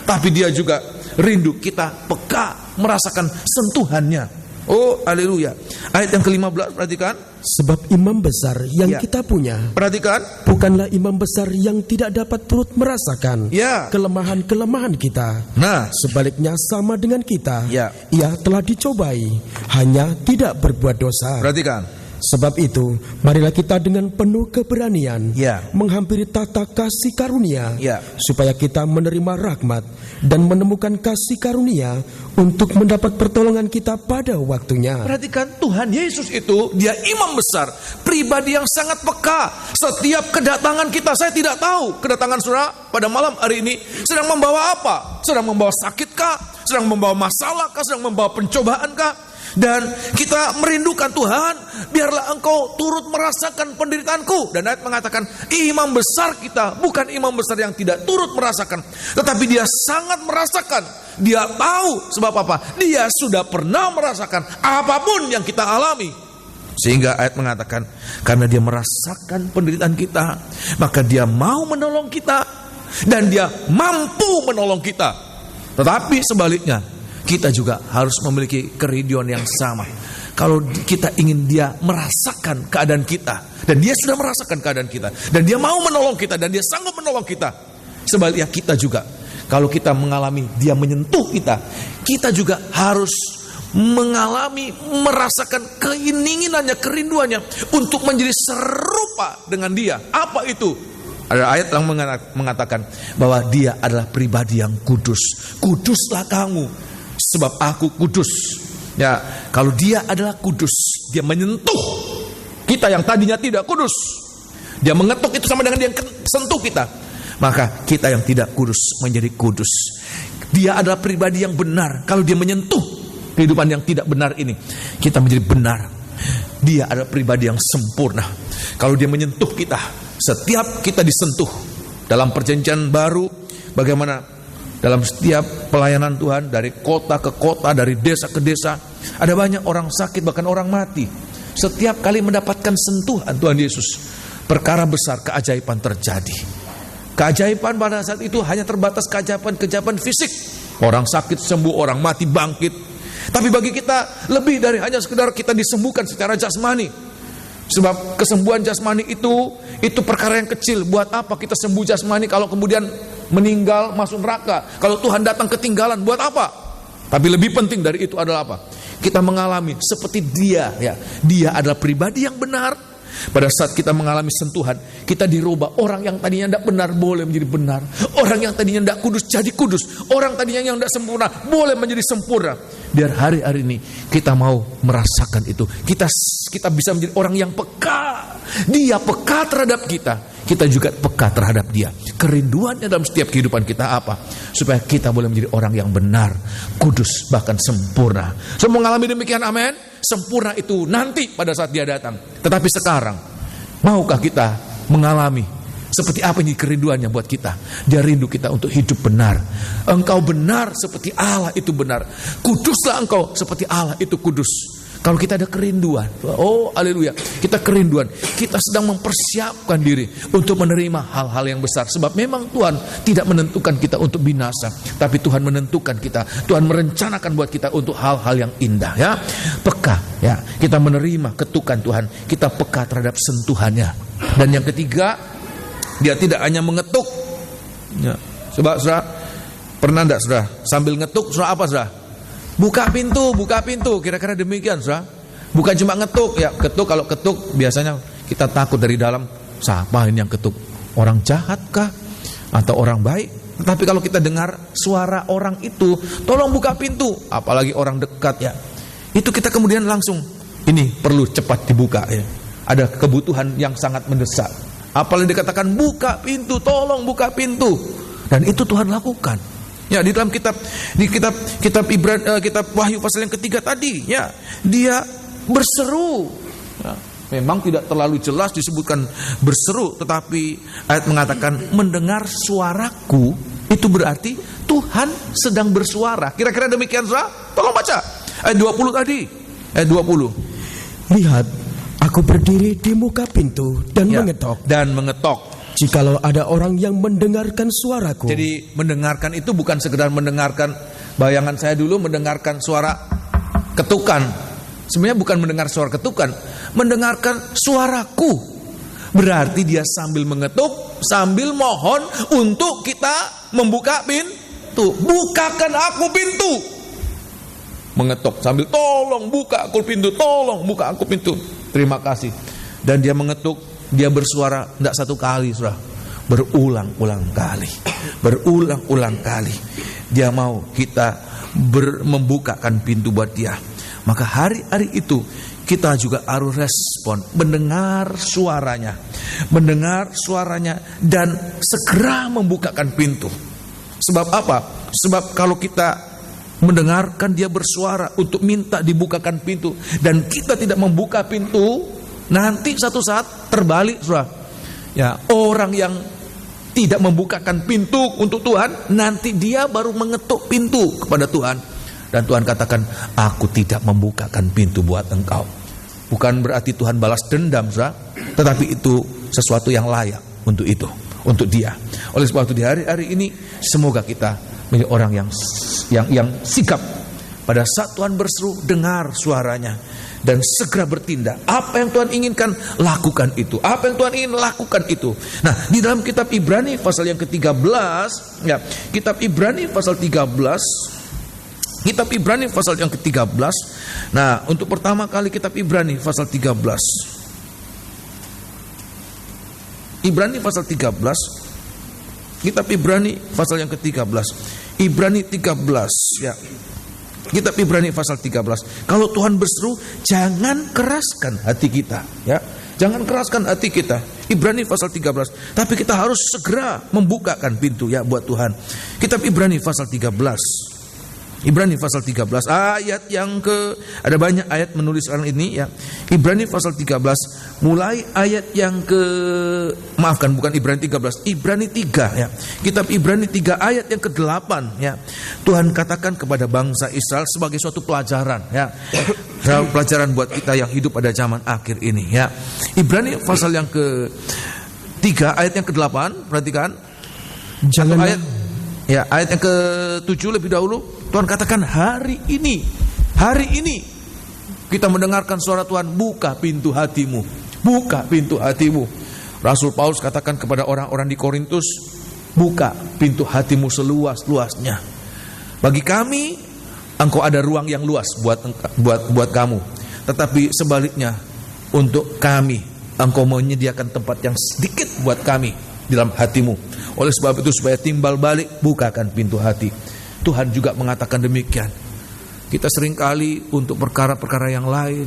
Tapi dia juga rindu kita peka, merasakan sentuhannya. Oh, haleluya. Ayat yang ke-15, perhatikan. Sebab imam besar yang kita punya, perhatikan, bukanlah imam besar yang tidak dapat turut merasakan kelemahan-kelemahan kita. Nah, sebaliknya sama dengan kita. Ia telah dicobai, hanya tidak berbuat dosa. Perhatikan. Sebab itu, marilah kita dengan penuh keberanian menghampiri tahta kasih karunia, supaya kita menerima rahmat dan menemukan kasih karunia untuk mendapat pertolongan kita pada waktunya. Perhatikan, Tuhan Yesus itu, dia imam besar, pribadi yang sangat peka. Setiap kedatangan kita, saya tidak tahu kedatangan saudara pada malam hari ini sedang membawa apa? Sedang membawa sakitkah? Sedang membawa masalahkah? Sedang membawa pencobaankah? Dan kita merindukan, Tuhan, biarlah Engkau turut merasakan penderitaanku. Dan ayat mengatakan, imam besar kita bukan imam besar yang tidak turut merasakan, tetapi dia sangat merasakan. Dia tahu, sebab apa? Dia sudah pernah merasakan apapun yang kita alami. Sehingga ayat mengatakan, karena dia merasakan penderitaan kita, maka dia mau menolong kita, dan dia mampu menolong kita. Tetapi sebaliknya, kita juga harus memiliki kerinduan yang sama. Kalau kita ingin dia merasakan keadaan kita, dan dia sudah merasakan keadaan kita, dan dia mau menolong kita, dan dia sanggup menolong kita. Sebaliknya kita juga, kalau kita mengalami dia menyentuh kita, kita juga harus mengalami, merasakan keinginannya, kerinduannya untuk menjadi serupa dengan dia. Apa itu? Ada ayat yang mengatakan bahwa dia adalah pribadi yang kudus. Kuduslah kamu, sebab aku kudus. Ya, kalau dia adalah kudus, dia menyentuh kita yang tadinya tidak kudus. Dia mengetuk, itu sama dengan dia sentuh kita. Maka kita yang tidak kudus menjadi kudus. Dia adalah pribadi yang benar. Kalau dia menyentuh kehidupan yang tidak benar ini, kita menjadi benar. Dia adalah pribadi yang sempurna. Kalau dia menyentuh kita, setiap kita disentuh dalam perjanjian baru, bagaimana dalam setiap pelayanan Tuhan, dari kota ke kota, dari desa ke desa, ada banyak orang sakit, bahkan orang mati. Setiap kali mendapatkan sentuhan Tuhan Yesus, perkara besar, keajaiban terjadi. Keajaiban pada saat itu hanya terbatas keajaiban fisik. Orang sakit sembuh, orang mati bangkit. Tapi bagi kita lebih dari hanya sekedar kita disembuhkan secara jasmani. Sebab kesembuhan jasmani itu perkara yang kecil. Buat apa kita sembuh jasmani kalau kemudian meninggal masuk neraka? Kalau Tuhan datang ketinggalan, buat apa? Tapi lebih penting dari itu adalah apa? Kita mengalami seperti dia, ya. Dia adalah pribadi yang benar, Pada saat kita mengalami sentuhan, kita dirubah. Orang yang tadinya tidak benar boleh menjadi benar. Orang yang tadinya tidak kudus jadi kudus. Orang tadinya yang tidak sempurna boleh menjadi sempurna. Biar hari-hari ini kita mau merasakan itu. Kita bisa menjadi orang yang peka. Dia peka terhadap kita. Kita juga peka terhadap dia. Kerinduannya dalam setiap kehidupan kita apa? Supaya kita boleh menjadi orang yang benar, kudus, bahkan sempurna. Semua mengalami demikian, amin. Sempurna itu nanti pada saat dia datang. Tetapi sekarang, maukah kita mengalami seperti apa ini kerinduannya buat kita? Dia rindu kita untuk hidup benar. Engkau benar seperti Allah itu benar. Kuduslah engkau seperti Allah itu kudus. Kalau kita ada kerinduan, oh haleluya, kita kerinduan, kita sedang mempersiapkan diri untuk menerima hal-hal yang besar. Sebab memang Tuhan tidak menentukan kita untuk binasa, tapi Tuhan menentukan kita, Tuhan merencanakan buat kita untuk hal-hal yang indah, ya. Peka, ya, kita menerima ketukan Tuhan, kita peka terhadap sentuhannya. Dan yang ketiga, dia tidak hanya mengetuk, ya. Coba saudara, pernah enggak saudara sambil ngetuk, saudara apa saudara? Buka pintu, kira-kira demikian, saudara. Bukan cuma ngetuk, ya ketuk. Kalau ketuk biasanya kita takut dari dalam, siapa ini yang ketuk? Orang jahat kah? Atau orang baik? Tapi kalau kita dengar suara orang itu, tolong buka pintu, apalagi orang dekat, ya, itu kita kemudian langsung, ini perlu cepat dibuka, ya. Ada kebutuhan yang sangat mendesak. Apalagi dikatakan buka pintu, tolong buka pintu, dan itu Tuhan lakukan. Ya, di dalam kitab Wahyu pasal yang ketiga tadi, ya, dia berseru. Ya, memang tidak terlalu jelas disebutkan berseru, tetapi ayat mengatakan mendengar suaraku, itu berarti Tuhan sedang bersuara. Kira-kira demikian, saudara? Tolong baca ayat 20 tadi. Ayat 20. Lihat, aku berdiri di muka pintu dan mengetok. Dan mengetok. Jikalau ada orang yang mendengarkan suaraku. Jadi mendengarkan itu bukan sekedar mendengarkan. Bayangan saya dulu mendengarkan suara ketukan. Sebenarnya bukan mendengar suara ketukan, mendengarkan suaraku. Berarti dia sambil mengetuk, sambil mohon untuk kita membuka pintu. Bukakan aku pintu. Mengetuk sambil tolong buka aku pintu, tolong buka aku pintu. Terima kasih. Dan dia mengetuk. Dia bersuara tidak satu kali, saudara, berulang-ulang kali, berulang-ulang kali. Dia mau kita membukakan pintu buat dia. Maka hari-hari itu kita juga harus respon, mendengar suaranya, dan segera membukakan pintu. Sebab apa? Sebab kalau kita mendengarkan dia bersuara untuk minta dibukakan pintu, dan kita tidak membuka pintu, nanti satu saat terbalik, saudara. Ya, orang yang tidak membukakan pintu untuk Tuhan, nanti dia baru mengetuk pintu kepada Tuhan. Dan Tuhan katakan, aku tidak membukakan pintu buat engkau. Bukan berarti Tuhan balas dendam, saudara, tetapi itu sesuatu yang layak untuk itu, untuk dia. Oleh sebab itu di hari-hari ini, semoga kita menjadi orang yang sigap. Pada saat Tuhan berseru, dengar suaranya dan segera bertindak. Apa yang Tuhan inginkan, lakukan itu. Apa yang Tuhan ingin, lakukan itu. Nah, di dalam kitab Ibrani pasal yang ke-13, ya, kitab Ibrani pasal 13, kitab Ibrani pasal yang ke-13. Nah, untuk pertama kali kitab Ibrani pasal 13. Ibrani pasal 13. Kitab Ibrani pasal yang ke-13. Ibrani 13, ya. Kitab Ibrani pasal 13. Kalau Tuhan berseru, jangan keraskan hati kita, ya. Jangan keraskan hati kita. Ibrani pasal 13. Tapi kita harus segera membukakan pintu, ya, buat Tuhan. Kitab Ibrani pasal 13. Ibrani pasal 13 ayat yang ada banyak ayat menulis sekarang ini, ya. Ibrani pasal 13 mulai ayat yang bukan Ibrani 13, Ibrani 3, ya. Kitab Ibrani 3 ayat yang ke-8, ya. Tuhan katakan kepada bangsa Israel sebagai suatu pelajaran, ya. Pelajaran buat kita yang hidup pada zaman akhir ini, ya. Ibrani pasal yang ke-3 ayat yang ke-8, perhatikan. Jangan ayat, ya, ayat yang ke-7 lebih dahulu. Tuhan katakan hari ini kita mendengarkan suara Tuhan, buka pintu hatimu, buka pintu hatimu. Rasul Paulus katakan kepada orang-orang di Korintus, buka pintu hatimu seluas-luasnya. Bagi kami, engkau ada ruang yang luas buat kamu. Tetapi sebaliknya, untuk kami, Engkau menyediakan tempat yang sedikit buat kami di dalam hatimu. Oleh sebab itu supaya timbal balik, bukakan pintu hati. Tuhan juga mengatakan demikian. Kita seringkali untuk perkara-perkara yang lain,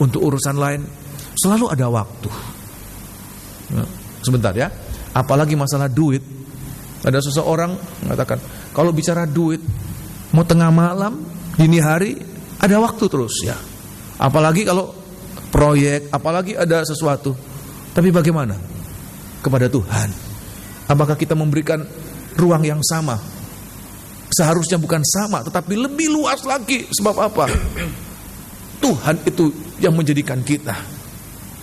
untuk urusan lain, selalu ada waktu. Nah, sebentar ya, apalagi masalah duit. Ada seseorang mengatakan, kalau bicara duit, mau tengah malam, dini hari, ada waktu terus ya. Apalagi kalau proyek, apalagi ada sesuatu. Tapi bagaimana kepada Tuhan? Apakah kita memberikan ruang yang sama? Seharusnya bukan sama, tetapi lebih luas lagi. Sebab apa? Tuhan itu yang menjadikan kita,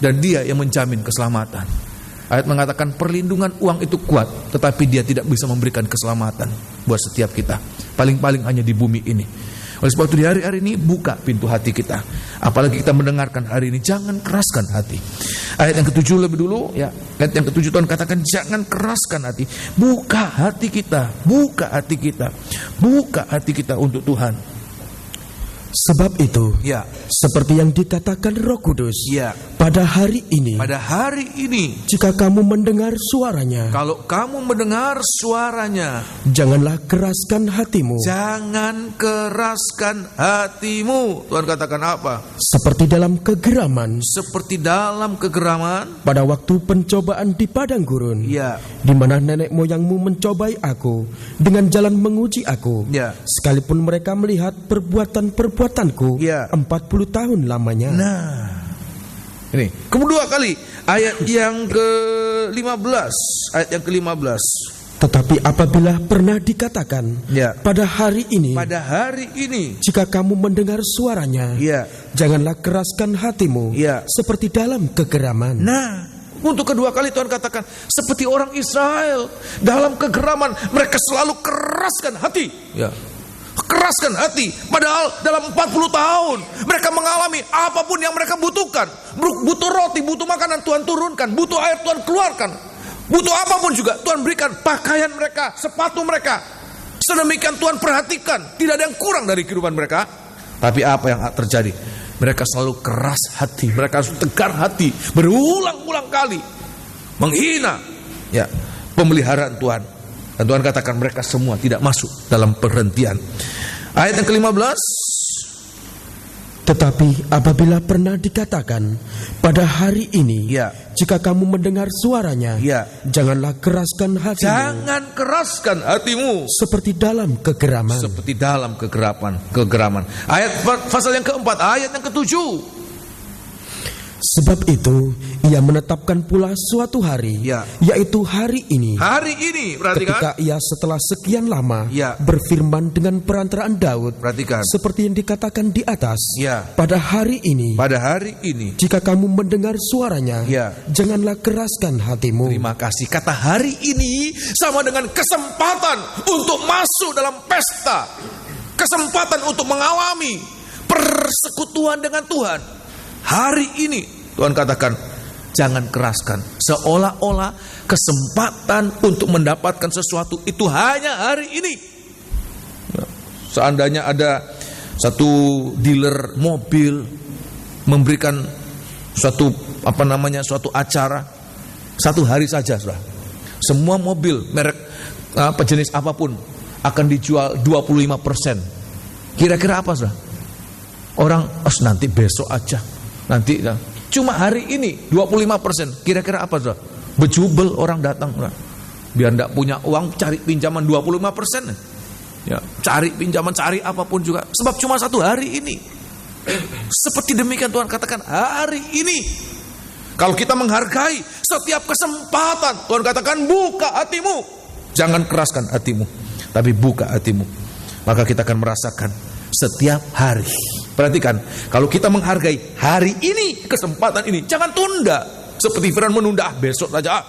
dan Dia yang menjamin keselamatan. Ayat mengatakan perlindungan uang itu kuat, tetapi dia tidak bisa memberikan keselamatan buat setiap kita. Paling-paling hanya di bumi ini. Oleh sebab itu di hari-hari ini buka pintu hati kita. Apalagi kita mendengarkan hari ini, jangan keraskan hati. Ayat yang ke-7 lebih dulu ya. Ayat yang ke-7 Tuhan katakan jangan keraskan hati. Buka hati kita, buka hati kita. Buka hati kita untuk Tuhan. Sebab itu, ya, seperti yang dikatakan Roh Kudus, ya, pada hari ini, jika kamu mendengar suaranya, kalau kamu mendengar suaranya, janganlah keraskan hatimu. Jangan keraskan hatimu. Tuhan katakan apa? Seperti dalam kegeraman. Seperti dalam kegeraman. Pada waktu pencobaan di padang gurun, ya, di mana nenek moyangmu mencobai aku dengan jalan menguji aku, ya, sekalipun mereka melihat perbuatanku, ya, 40 tahun lamanya. Nah, ini kedua kali ayat yang ke-15, ayat yang ke-15. Tetapi apabila pernah dikatakan, ya, pada hari ini, jika kamu mendengar suaranya, ya, janganlah keraskan hatimu, ya, seperti dalam kegeraman. Nah, untuk kedua kali Tuhan katakan seperti orang Israel dalam kegeraman, mereka selalu keraskan hati. Ya, keraskan hati. Padahal dalam 40 tahun mereka mengalami apapun yang mereka butuhkan. Butuh roti, butuh makanan, Tuhan turunkan. Butuh air, Tuhan keluarkan. Butuh apapun juga Tuhan berikan. Pakaian mereka, sepatu mereka, sedemikian Tuhan perhatikan. Tidak ada yang kurang dari kehidupan mereka. Tapi apa yang terjadi? Mereka selalu keras hati, mereka tegar hati, berulang-ulang kali menghina ya pemeliharaan Tuhan. Dan Tuhan katakan mereka semua tidak masuk dalam perhentian. Ayat yang ke-15. Tetapi apabila pernah dikatakan pada hari ini, ya, jika kamu mendengar suaranya, ya, janganlah keraskan hatimu. Jangan keraskan hatimu. Seperti dalam kegeraman. Seperti dalam kegeraman. Ayat pasal yang keempat, ayat yang ke-7. Sebab itu ia menetapkan pula suatu hari, ya, yaitu hari ini. Hari ini, perhatikan. Ketika ia setelah sekian lama, ya, berfirman dengan perantaraan Daud, perhatikan, seperti yang dikatakan di atas, ya, pada hari ini, jika kamu mendengar suaranya, ya, janganlah keraskan hatimu. Terima kasih. Kata hari ini sama dengan kesempatan untuk masuk dalam pesta, kesempatan untuk mengalami persekutuan dengan Tuhan. Hari ini Tuhan katakan jangan keraskan. Seolah-olah kesempatan untuk mendapatkan sesuatu itu hanya hari ini. Seandainya ada satu dealer mobil memberikan suatu suatu acara satu hari saja, saudara. Semua mobil merek jenis apapun akan dijual 25%. Kira-kira apa, saudara? Orang nanti besok aja. Nanti cuma hari ini 25%. Kira-kira apa, saudara? Bejubel orang datang, saudara. Biar tidak punya uang cari pinjaman 25%. Ya, cari pinjaman, cari apapun juga. Sebab cuma satu hari ini. Seperti demikian Tuhan katakan hari ini. Kalau kita menghargai setiap kesempatan, Tuhan katakan buka hatimu. Jangan keraskan hatimu, tapi buka hatimu. Maka kita akan merasakan setiap hari. Perhatikan, kalau kita menghargai hari ini, kesempatan ini, jangan tunda. Seperti firman menunda, besok saja.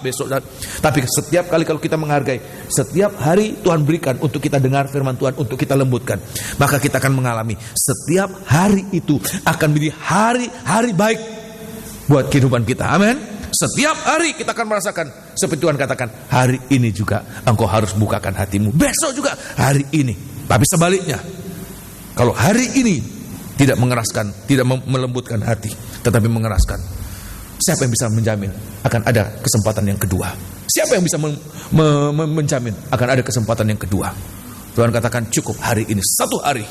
Tapi setiap kali kalau kita menghargai, setiap hari Tuhan berikan untuk kita dengar firman Tuhan, untuk kita lembutkan, maka kita akan mengalami setiap hari itu akan menjadi hari-hari baik buat kehidupan kita. Amin. Setiap hari kita akan merasakan seperti Tuhan katakan, hari ini juga engkau harus bukakan hatimu. Besok juga hari ini. Tapi sebaliknya, kalau hari ini tidak mengeraskan, tidak melembutkan hati, tetapi mengeraskan, Siapa yang bisa menjamin akan ada kesempatan yang kedua? Siapa yang bisa menjamin akan ada kesempatan yang kedua? Tuhan katakan cukup hari ini, satu hari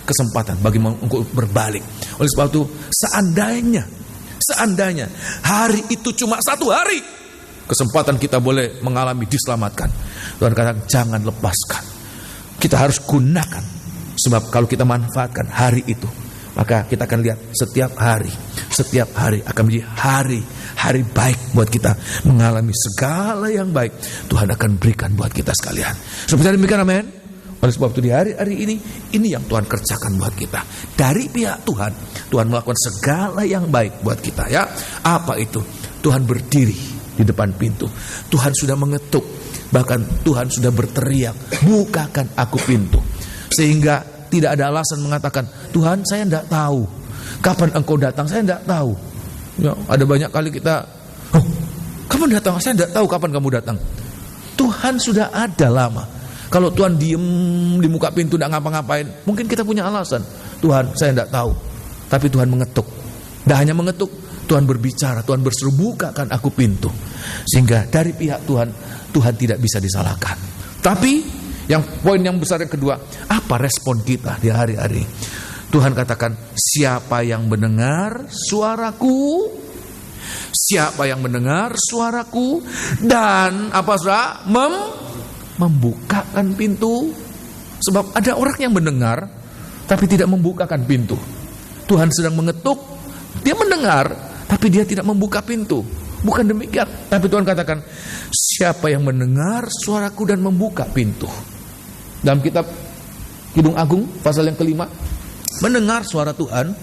kesempatan bagi engkau berbalik. Oleh sebab itu seandainya hari itu cuma satu hari, kesempatan kita boleh mengalami diselamatkan. Tuhan katakan jangan lepaskan. Kita harus gunakan. Sebab kalau kita manfaatkan hari itu, maka kita akan lihat setiap hari akan menjadi hari baik buat kita, mengalami segala yang baik Tuhan akan berikan buat kita sekalian. Seperti demikian, amin. Oleh sebab itu di hari-hari ini yang Tuhan kerjakan buat kita. Dari pihak Tuhan melakukan segala yang baik buat kita, ya. Apa itu? Tuhan berdiri di depan pintu. Tuhan sudah mengetuk, bahkan Tuhan sudah berteriak, bukakan aku pintu. Sehingga tidak ada alasan mengatakan, Tuhan saya tidak tahu kapan engkau datang, saya tidak tahu. Ya, ada banyak kali kita, kapan datang? Saya tidak tahu kapan kamu datang. Tuhan sudah ada lama. Kalau Tuhan diem di muka pintu tidak ngapa-ngapain, mungkin kita punya alasan. Tuhan saya tidak tahu. Tapi Tuhan mengetuk. Tidak hanya mengetuk, Tuhan berbicara, Tuhan berseru, bukakan aku pintu. Sehingga dari pihak Tuhan tidak bisa disalahkan. Tapi poin yang besar yang kedua, apa respon kita di hari-hari? Tuhan katakan, siapa yang mendengar suaraku, siapa yang mendengar suaraku dan apa saudara? Membukakan pintu. Sebab ada orang yang mendengar tapi tidak membukakan pintu. Tuhan sedang mengetuk, dia mendengar tapi dia tidak membuka pintu. Bukan demikian, tapi Tuhan katakan, siapa yang mendengar suaraku dan membuka pintu. Dalam kitab Kidung Agung pasal yang kelima, mendengar suara Tuhan,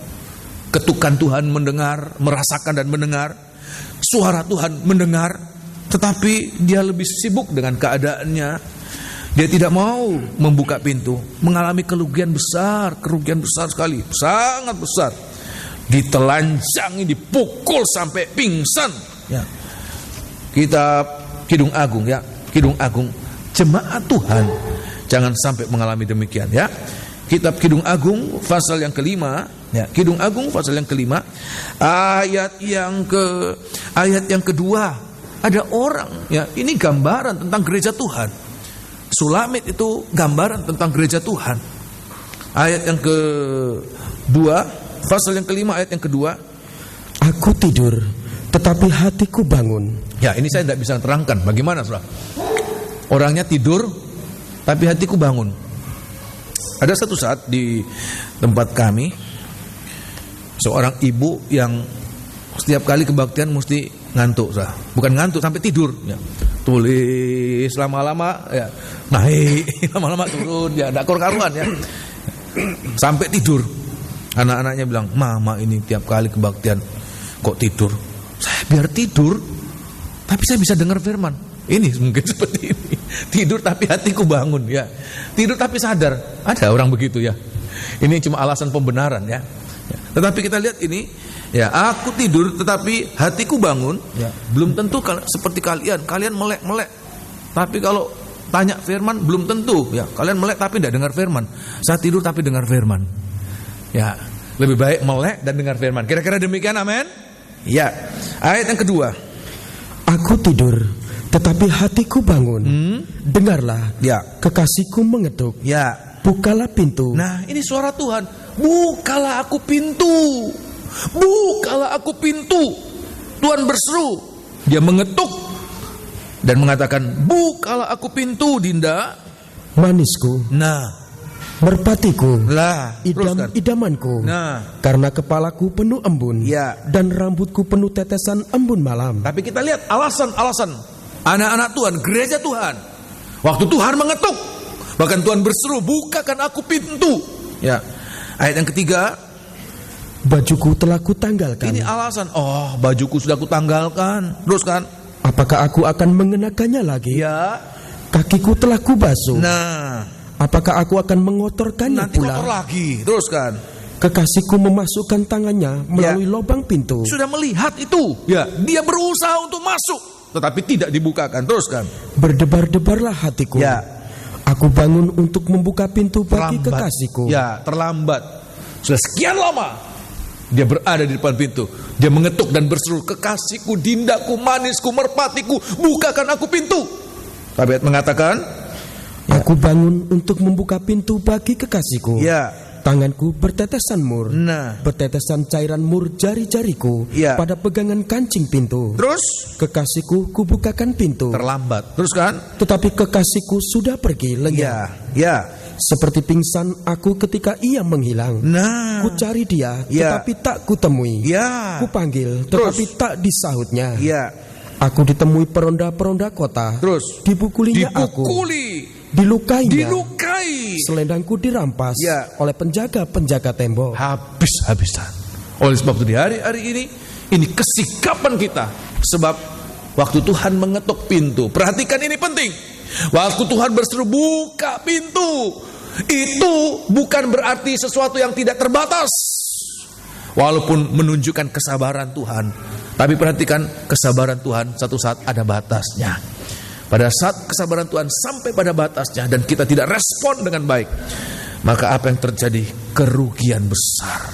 ketukan Tuhan mendengar, merasakan dan mendengar, suara Tuhan mendengar, tetapi dia lebih sibuk dengan keadaannya. Dia tidak mau membuka pintu, mengalami kerugian besar sekali, sangat besar. Ditelanjangi, dipukul sampai pingsan. Ya. Kitab Kidung Agung, ya, Kidung Agung, jemaat Tuhan, jangan sampai mengalami demikian, ya. Kitab Kidung Agung pasal yang kelima, ya, Kidung Agung pasal yang kelima, ayat yang kedua. Ada orang, ya, ini gambaran tentang gereja Tuhan. Sulamit itu gambaran tentang gereja Tuhan. Ayat yang kedua, pasal yang kelima, ayat yang kedua. Aku tidur, tetapi hatiku bangun. Ya, ini saya tidak bisa terangkan bagaimana, saudara. Orangnya tidur, tapi hatiku bangun. Ada satu saat di tempat kami, seorang ibu yang setiap kali kebaktian mesti ngantuk, saudara. Bukan ngantuk, sampai tidur, ya. Tulis lama-lama, ya, naik, lama-lama turun, ya, tidak karuan, ya. Sampai tidur. Anak-anaknya bilang, mama ini tiap kali kebaktian kok tidur. Saya biar tidur, tapi saya bisa dengar firman. Ini mungkin seperti ini. Tidur tapi hatiku bangun, ya. Tidur tapi sadar. Ada orang begitu, ya. Ini cuma alasan pembenaran, ya. Tetapi kita lihat ini, ya, aku tidur tetapi hatiku bangun, ya. Belum tentu seperti kalian melek-melek. Tapi kalau tanya firman belum tentu, ya. Kalian melek tapi tidak dengar firman. Saya tidur tapi dengar firman. Ya, lebih baik melek dan dengar firman. Kira-kira demikian, amin. Ya. Ayat yang kedua. Aku tidur tetapi hatiku bangun. Dengarlah, ya, kekasihku mengetuk. Ya, bukalah pintu. Nah, ini suara Tuhan. Bukalah aku pintu. Bukalah aku pintu. Tuhan berseru. Dia mengetuk dan mengatakan, bukalah aku pintu, Dinda. Manisku. Nah, merpatiku. Lah, idamanku. Nah, karena kepalaku penuh embun, ya, dan rambutku penuh tetesan embun malam. Tapi kita lihat alasan-alasan anak-anak Tuhan, gereja Tuhan. Waktu Tuhan mengetuk, bahkan Tuhan berseru, bukakan aku pintu. Ya. Ayat yang ketiga, bajuku telah kutanggalkan. Ini alasan, bajuku sudah kutanggalkan. Teruskan, apakah aku akan mengenakannya lagi? Ya. Kakiku telah kubasuh. Nah, apakah aku akan mengotorkannya nanti pula? Kotor lagi. Teruskan, kekasihku memasukkan tangannya melalui lubang pintu. Sudah melihat itu, ya, dia berusaha untuk masuk, tetapi tidak dibukakan. Teruskan, berdebar-debarlah hatiku. Ya. Aku bangun untuk membuka pintu bagi kekasihku. Ya, terlambat. Sudah sekian lama Dia berada di depan pintu. Dia mengetuk dan berseru, kekasihku, dindaku, manisku, merpatiku, bukakan aku pintu. Tapi ayat mengatakan, aku bangun untuk membuka pintu bagi kekasihku. Ya. Tanganku bertetesan mur, bertetesan cairan mur jari-jariku pada pegangan kancing pintu. Terus kekasihku kubukakan pintu. Terlambat, terus kan? Tetapi kekasihku sudah pergi lenyap. Seperti pingsan aku ketika ia menghilang. Ku cari dia, tetapi tak kutemui. Ku panggil, tetapi tak disahutnya. Aku ditemui peronda-peronda kota. Terus dipukulinya aku. Dilukainya. Selendangku dirampas oleh penjaga-penjaga tembok. Habis-habisan. Oleh sebab itu di hari-hari ini kesikapan kita. Sebab waktu Tuhan mengetuk pintu, perhatikan ini penting. Waktu Tuhan berseru buka pintu, itu bukan berarti sesuatu yang tidak terbatas. Walaupun menunjukkan kesabaran Tuhan, tapi perhatikan kesabaran Tuhan satu saat ada batasnya. Pada saat kesabaran Tuhan sampai pada batasnya dan kita tidak respon dengan baik, maka apa yang terjadi? Kerugian besar.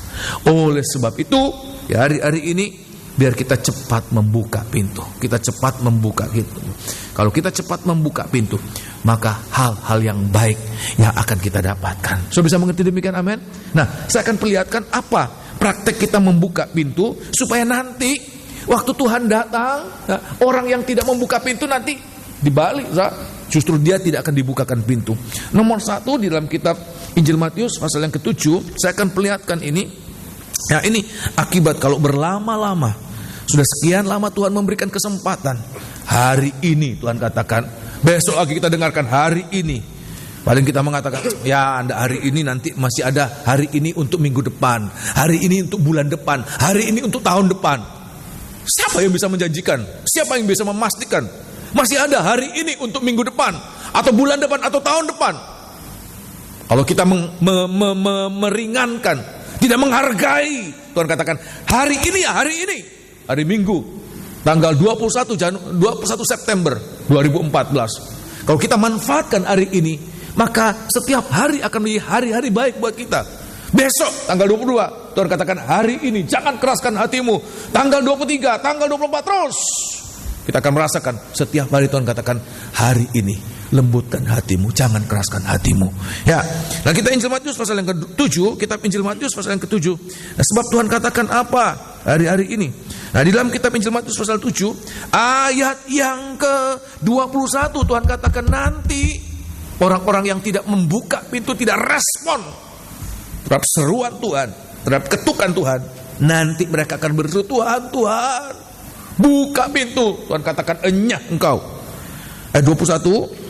Oleh sebab itu, di hari-hari ini biar kita cepat membuka pintu. Kita cepat membuka pintu. Kalau kita cepat membuka pintu, maka hal-hal yang baik yang akan kita dapatkan. So bisa mengerti demikian, amin? Nah, saya akan perlihatkan apa praktek kita membuka pintu supaya nanti waktu Tuhan datang, orang yang tidak membuka pintu nanti dibalik, justru dia tidak akan dibukakan pintu. Nomor 1 di dalam kitab Injil Matius pasal yang ke-7, saya akan perlihatkan ini. Nah, ini akibat kalau berlama-lama, sudah sekian lama Tuhan memberikan kesempatan. Hari ini Tuhan katakan, besok lagi kita dengarkan hari ini. Paling kita mengatakan, ya Anda hari ini, nanti masih ada hari ini untuk minggu depan, hari ini untuk bulan depan, hari ini untuk tahun depan. Siapa yang bisa menjanjikan? Siapa yang bisa memastikan masih ada hari ini untuk minggu depan, atau bulan depan, atau tahun depan? Kalau kita meringankan, tidak menghargai, Tuhan katakan hari ini ya hari ini, hari Minggu, tanggal 21 September 2014. Kalau kita manfaatkan hari ini, maka setiap hari akan menjadi hari-hari baik buat kita. Besok tanggal 22, Tuhan katakan hari ini jangan keraskan hatimu. Tanggal 23, tanggal 24 terus. Kita akan merasakan setiap hari Tuhan katakan hari ini lembutkan hatimu, jangan keraskan hatimu. Ya, nah kita Injil Matius pasal yang ke-7, kitab Injil Matius pasal yang ke-7. Nah, sebab Tuhan katakan apa hari-hari ini? Nah, di dalam kitab Injil Matius pasal 7, ayat yang ke-21 Tuhan katakan nanti orang-orang yang tidak membuka pintu, tidak respon terhadap seruan Tuhan, terhadap ketukan Tuhan, nanti mereka akan berseru, Tuhan, Tuhan, buka pintu. Tuhan katakan, enyah engkau. Ayat 21,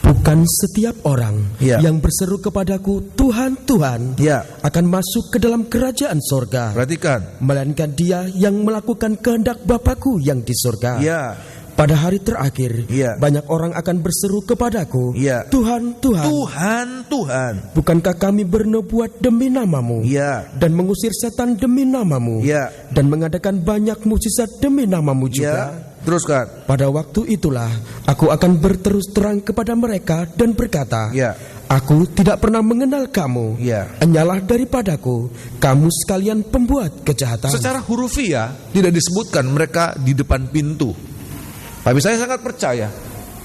bukan setiap orang yang berseru kepadaku Tuhan, Tuhan akan masuk ke dalam kerajaan sorga. Perhatikan, melainkan dia yang melakukan kehendak Bapakku yang di sorga. Pada hari terakhir banyak orang akan berseru kepadaku, Tuhan, Tuhan, Tuhan, Tuhan, bukankah kami bernubuat demi namamu dan mengusir setan demi namamu dan mengadakan banyak mukjizat demi namamu juga? Teruskan. Pada waktu itulah aku akan berterus terang kepada mereka dan berkata, aku tidak pernah mengenal kamu. Enyalah daripadaku, kamu sekalian pembuat kejahatan. Secara hurufiah tidak disebutkan mereka di depan pintu. Tapi saya sangat percaya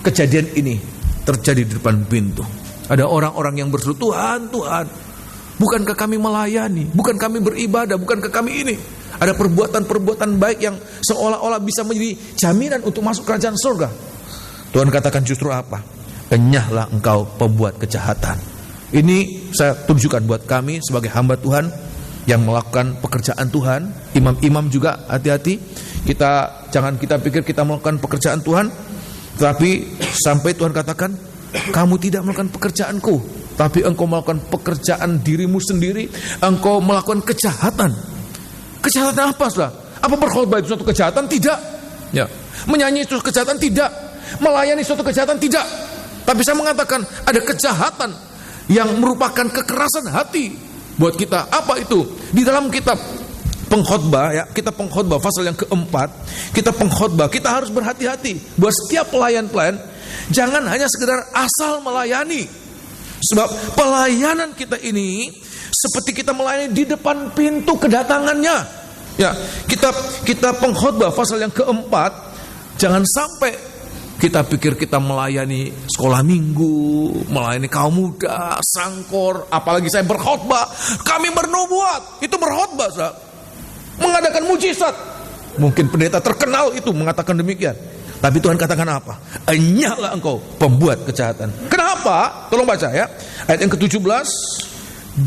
kejadian ini terjadi di depan pintu. Ada orang-orang yang berseru, Tuhan, Tuhan, bukankah kami melayani, bukan kami beribadah, bukankah kami ini? Ada perbuatan-perbuatan baik yang seolah-olah bisa menjadi jaminan untuk masuk kerajaan surga. Tuhan katakan justru apa? Enyahlah engkau pembuat kejahatan. Ini saya tunjukkan buat kami sebagai hamba Tuhan yang melakukan pekerjaan Tuhan. Imam-imam juga hati-hati. Jangan kita pikir kita melakukan pekerjaan Tuhan, tapi sampai Tuhan katakan, kamu tidak melakukan pekerjaanku, tapi engkau melakukan pekerjaan dirimu sendiri. Engkau melakukan kejahatan. Kejahatan apa, saudara? Apa berkhotbah itu suatu kejahatan? Tidak. Menyanyi itu kejahatan? Tidak. Melayani suatu kejahatan? Tidak. Tapi saya mengatakan ada kejahatan yang merupakan kekerasan hati buat kita. Apa itu? Di dalam kitab pengkhotbah, kita pengkhotbah pasal yang keempat, kita pengkhotbah, kita harus berhati-hati buat setiap pelayan-pelayan, jangan hanya sekedar asal melayani. Sebab pelayanan kita ini seperti kita melayani di depan pintu kedatangannya. Ya, kita pengkhotbah pasal yang keempat, jangan sampai kita pikir kita melayani sekolah minggu, melayani kaum muda, sangkor, apalagi saya berkhotbah, kami bernubuat, itu berkhotbah, saudara. Mengadakan mujizat. Mungkin pendeta terkenal itu mengatakan demikian. Tapi Tuhan katakan apa? Enyahlah engkau pembuat kejahatan. Kenapa? Tolong baca ya. Ayat yang ke-17.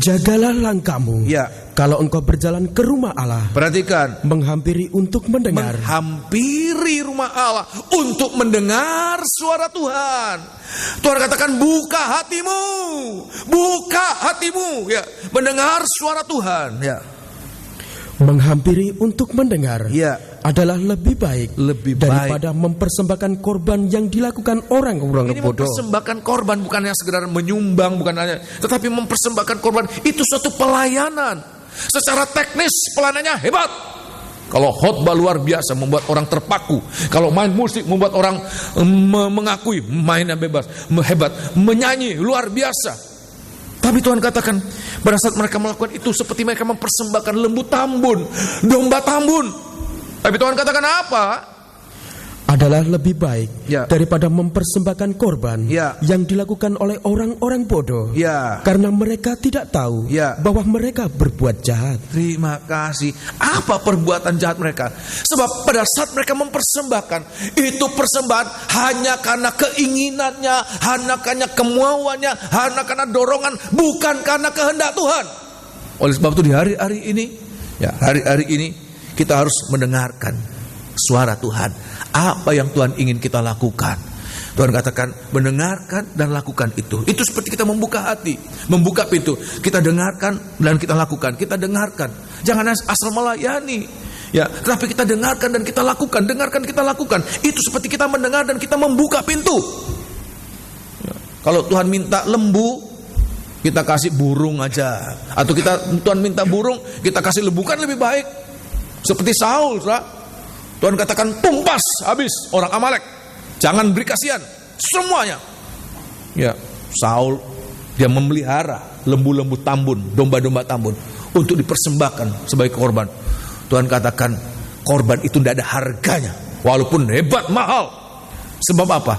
Jagalah langkahmu. Ya. Kalau engkau berjalan ke rumah Allah. Perhatikan. Menghampiri untuk mendengar. Menghampiri rumah Allah untuk mendengar suara Tuhan. Tuhan katakan buka hatimu. Buka hatimu. Ya. Mendengar suara Tuhan. Ya. Menghampiri untuk mendengar adalah lebih baik daripada mempersembahkan korban yang dilakukan orang-orang bodoh. Mempersembahkan korban bukan hanya sekedar menyumbang, bukan hanya, tetapi mempersembahkan korban itu suatu pelayanan. Secara teknis pelayanannya hebat. Kalau khotbah luar biasa membuat orang terpaku. Kalau main musik membuat orang mengakui mainnya bebas, hebat, menyanyi luar biasa. Tapi Tuhan katakan pada saat mereka melakukan itu seperti mereka mempersembahkan lembu tambun, domba tambun. Tapi Tuhan katakan apa? Adalah lebih baik daripada mempersembahkan korban yang dilakukan oleh orang-orang bodoh. Karena mereka tidak tahu bahwa mereka berbuat jahat. Terima kasih. Apa perbuatan jahat mereka? Sebab pada saat mereka mempersembahkan, itu persembahan hanya karena keinginannya, hanya karena kemauannya, hanya karena dorongan, bukan karena kehendak Tuhan. Oleh sebab itu di hari-hari ini kita harus mendengarkan suara Tuhan. Apa yang Tuhan ingin kita lakukan. Tuhan katakan mendengarkan dan lakukan itu. Itu seperti kita membuka hati, membuka pintu. Kita dengarkan dan kita lakukan. Kita dengarkan. Jangan asal melayani. Ya, tapi kita dengarkan dan kita lakukan. Dengarkan kita lakukan. Itu seperti kita mendengar dan kita membuka pintu. Ya. Kalau Tuhan minta lembu, kita kasih burung aja. Atau Tuhan minta burung, kita kasih lembu, kan lebih baik. Seperti Saul, saudara. Tuhan katakan tumpas habis orang Amalek. Jangan beri kasihan semuanya. Ya, Saul dia memelihara lembu-lembu tambun, domba-domba tambun untuk dipersembahkan sebagai korban. Tuhan katakan korban itu tidak ada harganya, walaupun hebat mahal. Sebab apa?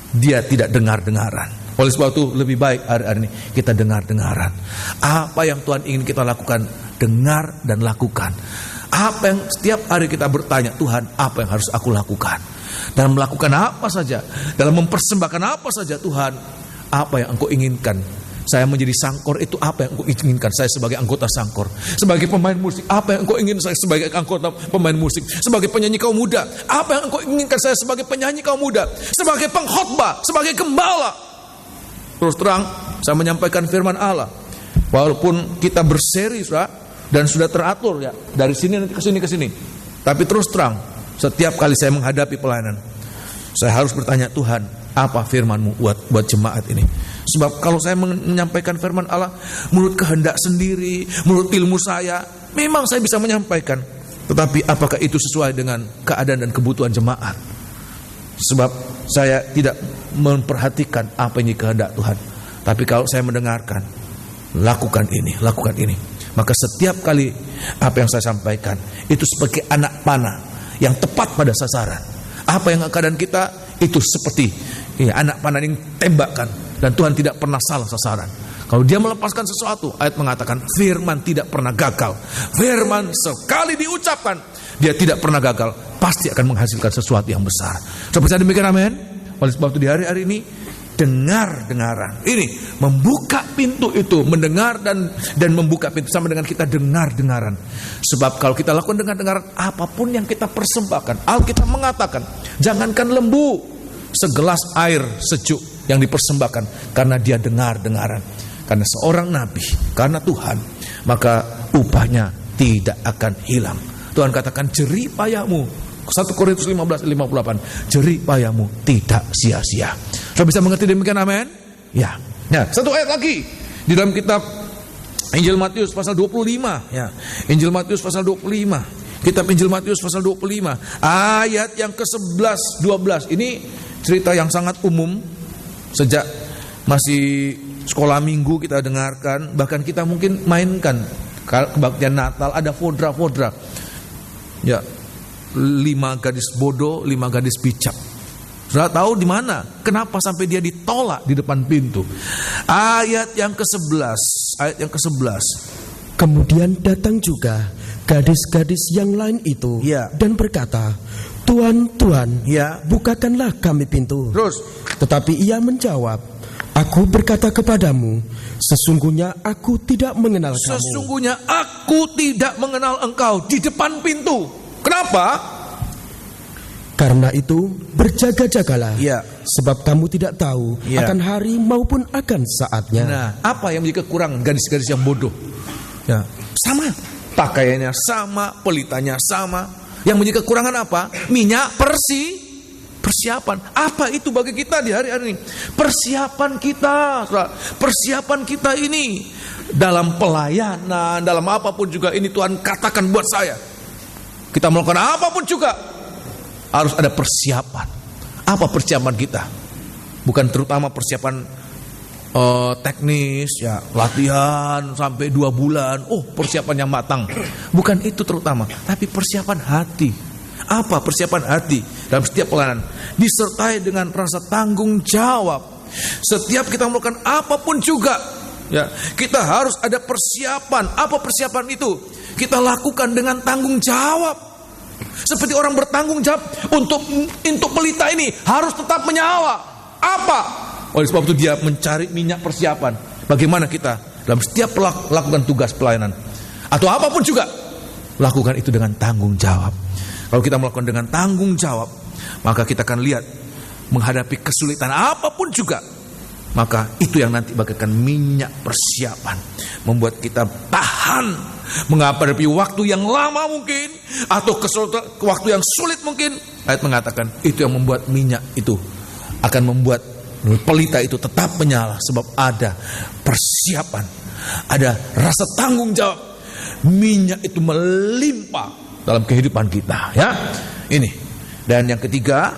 Dia tidak dengar-dengaran. Oleh sebab itu lebih baik hari-hari ini kita dengar-dengaran. Apa yang Tuhan ingin kita lakukan, dengar dan lakukan. Apa yang setiap hari kita bertanya, Tuhan, apa yang harus aku lakukan? Dalam melakukan apa saja, dalam mempersembahkan apa saja, Tuhan, apa yang Engkau inginkan? Saya menjadi sangkor itu apa yang Engkau inginkan? Saya sebagai anggota sangkor, sebagai pemain musik, apa yang Engkau ingin saya sebagai anggota pemain musik, sebagai penyanyi kaum muda, apa yang Engkau inginkan saya sebagai penyanyi kaum muda, sebagai pengkhotbah, sebagai gembala. Terus terang, saya menyampaikan firman Allah. Walaupun kita berseri, dan sudah teratur ya, dari sini nanti ke sini. Tapi terus terang, setiap kali saya menghadapi pelayanan, saya harus bertanya, Tuhan, apa firman-Mu buat jemaat ini? Sebab kalau saya menyampaikan firman Allah menurut kehendak sendiri, menurut ilmu saya, memang saya bisa menyampaikan. Tetapi apakah itu sesuai dengan keadaan dan kebutuhan jemaat? Sebab saya tidak memperhatikan apa yang kehendak Tuhan. Tapi kalau saya mendengarkan, lakukan ini, lakukan ini. Maka setiap kali apa yang saya sampaikan itu sebagai anak panah yang tepat pada sasaran. Apa yang keadaan kita itu seperti anak panah yang tembakkan, dan Tuhan tidak pernah salah sasaran. Kalau dia melepaskan sesuatu, ayat mengatakan firman tidak pernah gagal. Firman sekali diucapkan, dia tidak pernah gagal, pasti akan menghasilkan sesuatu yang besar. Seperti demikian, amin. Oleh sebab itu di hari-hari ini dengar-dengaran. Ini membuka pintu itu, mendengar dan membuka pintu sama dengan kita dengar-dengaran. Sebab kalau kita lakukan dengar-dengaran, apapun yang kita persembahkan, Alkitab mengatakan, jangankan lembu, segelas air sejuk yang dipersembahkan karena dia dengar-dengaran. Karena seorang nabi, karena Tuhan, maka upahnya tidak akan hilang. Tuhan katakan jerih payahmu, 1 Korintus 15:58, jerih payahmu tidak sia-sia. Sudah bisa mengerti demikian, amin? Ya. Nah, satu ayat lagi di dalam kitab Injil Matius pasal 25, ya. Injil Matius pasal 25. Kitab Injil Matius pasal 25, ayat yang ke-11, 12. Ini cerita yang sangat umum sejak masih sekolah minggu kita dengarkan, bahkan kita mungkin mainkan kebaktian Natal, ada fodra-fodra. Ya, 5 gadis bodoh, 5 gadis bijak. Sudah tahu di mana? Kenapa sampai dia ditolak di depan pintu? Ayat yang ke-11. Kemudian datang juga gadis-gadis yang lain itu dan berkata, Tuhan, Tuhan, bukakanlah kami pintu. Terus, tetapi ia menjawab, aku berkata kepadamu, sesungguhnya aku tidak mengenal kamu. Sesungguhnya aku tidak mengenal engkau di depan pintu. Kenapa? Karena itu berjaga-jagalah, sebab kamu tidak tahu akan hari maupun akan saatnya. Nah, apa yang menjadi kekurangan gadis-gadis yang bodoh? Ya, sama, pakaiannya sama, pelitanya sama. Yang menjadi kekurangan apa? Minyak persiapan. Apa itu bagi kita di hari-hari ini? Persiapan kita ini dalam pelayanan, dalam apapun juga ini Tuhan katakan buat saya. Kita melakukan apapun juga harus ada persiapan. Apa persiapan kita? Bukan terutama persiapan teknis, ya, latihan sampai 2 bulan. Persiapan yang matang. Bukan itu terutama, tapi persiapan hati. Apa persiapan hati dalam setiap pelayanan? Disertai dengan rasa tanggung jawab. Setiap kita melakukan apapun juga, ya, kita harus ada persiapan. Apa persiapan itu? Kita lakukan dengan tanggung jawab. Seperti orang bertanggung jawab untuk pelita ini harus tetap menyawa. Apa? Oleh sebab itu dia mencari minyak persiapan. Bagaimana kita dalam setiap lakukan tugas pelayanan atau apapun juga, lakukan itu dengan tanggung jawab. Kalau kita melakukan dengan tanggung jawab, maka kita akan lihat menghadapi kesulitan apapun juga, maka itu yang nanti bagaikan minyak persiapan, membuat kita tahan menghadapi waktu yang lama mungkin, atau waktu yang sulit mungkin. Ayat mengatakan itu yang membuat minyak itu akan membuat pelita itu tetap menyala, sebab ada persiapan, ada rasa tanggung jawab. Minyak itu melimpah dalam kehidupan kita, ya. Ini. Dan yang ketiga,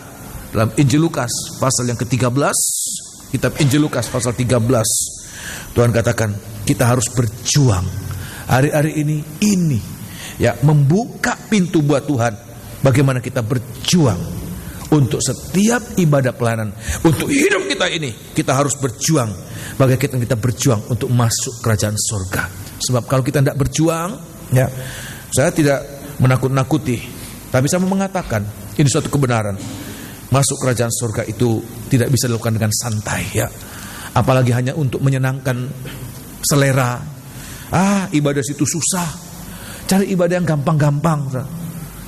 dalam Injil Lukas pasal yang ke-13, kitab Injil Lukas pasal 13, Tuhan katakan kita harus berjuang. Hari-hari ini ya, membuka pintu buat Tuhan. Bagaimana kita berjuang untuk setiap ibadah pelayanan, untuk hidup kita ini, kita harus berjuang. Bagaimana kita berjuang untuk masuk kerajaan surga. Sebab kalau kita tidak berjuang, ya, saya tidak menakut-nakuti, tapi saya mau mengatakan ini suatu kebenaran. Masuk kerajaan surga itu tidak bisa dilakukan dengan santai, ya. Apalagi hanya untuk menyenangkan selera. Ibadah situ susah. Cari ibadah yang gampang-gampang.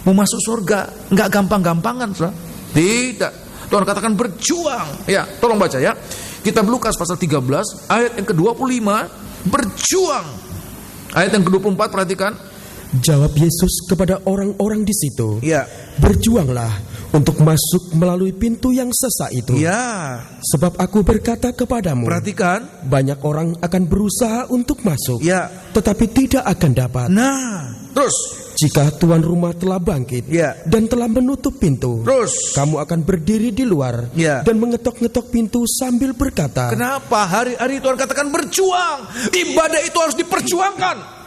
Mau masuk surga nggak gampang-gampangan, saudara. Tidak. Tuhan katakan berjuang. Ya, tolong baca ya. Kitab Lukas pasal 13 ayat yang ke-25, berjuang. Ayat yang ke-24 perhatikan. Jawab Yesus kepada orang-orang di situ, ya, berjuanglah untuk masuk melalui pintu yang sesak itu. Ya. Sebab aku berkata kepadamu, perhatikan, banyak orang akan berusaha untuk masuk, ya, tetapi tidak akan dapat. Nah, terus jika tuan rumah telah bangkit, ya, dan telah menutup pintu, terus kamu akan berdiri di luar, ya, dan mengetok-ngetok pintu sambil berkata. Kenapa? Hari-hari Tuhan katakan berjuang. Ibadah itu harus diperjuangkan.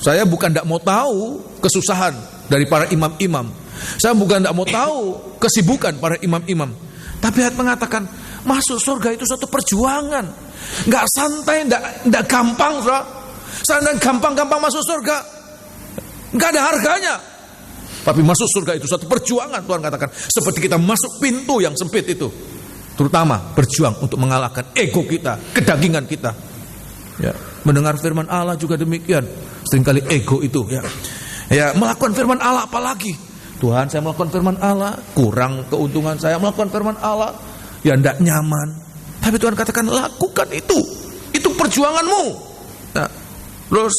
Saya bukan tidak mau tahu kesusahan dari para imam-imam. Saya bukan tidak mau tahu kesibukan para imam-imam. Tapi ayat mengatakan masuk surga itu suatu perjuangan. Nggak santai, nggak gampang, saudara. Saya gampang-gampang masuk surga, nggak ada harganya. Tapi masuk surga itu suatu perjuangan. Tuhan katakan seperti kita masuk pintu yang sempit itu. Terutama berjuang untuk mengalahkan ego kita, kedagingan kita. Ya, mendengar firman Allah juga demikian. Seringkali ego itu, ya, melakukan firman Allah apalagi. Tuhan, saya melakukan firman Allah, kurang keuntungan saya melakukan firman Allah, ya tidak nyaman. Tapi Tuhan katakan lakukan itu perjuanganmu. Nah, terus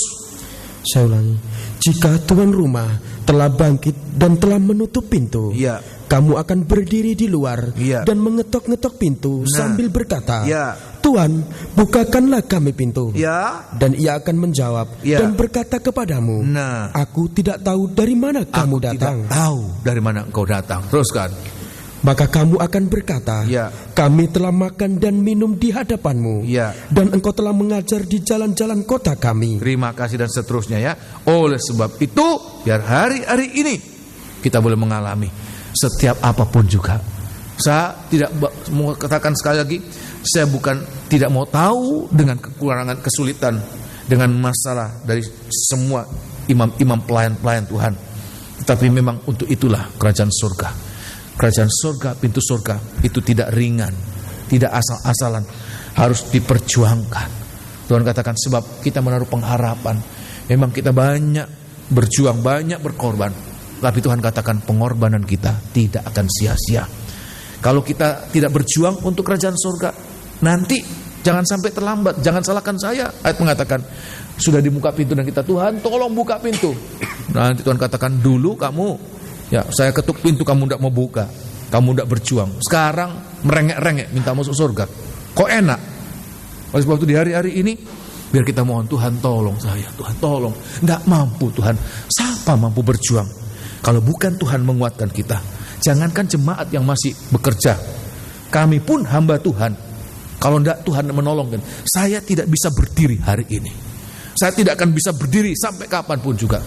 saya ulangi, jika tuan rumah telah bangkit dan telah menutup pintu, ya, kamu akan berdiri di luar, ya, dan mengetok-ngetok pintu sambil berkata, ya, Tuhan, bukakanlah kami pintu. Ya. Dan ia akan menjawab, ya, dan berkata kepadamu, nah, aku tidak tahu dari mana kamu datang. Tidak tahu dari mana engkau datang. Teruskan. maka kamu akan berkata, kami telah makan dan minum di hadapanmu, dan engkau telah mengajar di jalan-jalan kota kami. Terima kasih dan seterusnya ya. Oleh sebab itu, biar hari-hari ini kita boleh mengalami setiap apapun juga. Saya tidak mau katakan sekali lagi, saya bukan tidak mau tahu dengan kekurangan, kesulitan, dengan masalah dari semua imam-imam pelayan-pelayan Tuhan. Tetapi memang untuk itulah kerajaan surga. Kerajaan surga, pintu surga itu tidak ringan, tidak asal-asalan, harus diperjuangkan. Tuhan katakan sebab kita menaruh pengharapan. Memang kita banyak berjuang, banyak berkorban. Tapi Tuhan katakan pengorbanan kita tidak akan sia-sia. Kalau kita tidak berjuang untuk kerajaan surga, nanti jangan sampai terlambat. Jangan salahkan saya. Ayat mengatakan sudah dibuka pintu dan kita, Tuhan tolong buka pintu. Nanti Tuhan katakan dulu kamu, ya saya ketuk pintu kamu tidak mau buka, kamu tidak berjuang. Sekarang merengek-rengek minta masuk surga. Kok enak? Oleh sebab itu di hari-hari ini biar kita mohon, Tuhan tolong saya, Tuhan tolong. Tidak mampu Tuhan. Siapa mampu berjuang kalau bukan Tuhan menguatkan kita? Jangankan jemaat yang masih bekerja, kami pun hamba Tuhan. Kalau tidak Tuhan menolongkan, saya tidak bisa berdiri hari ini. Saya tidak akan bisa berdiri sampai kapanpun juga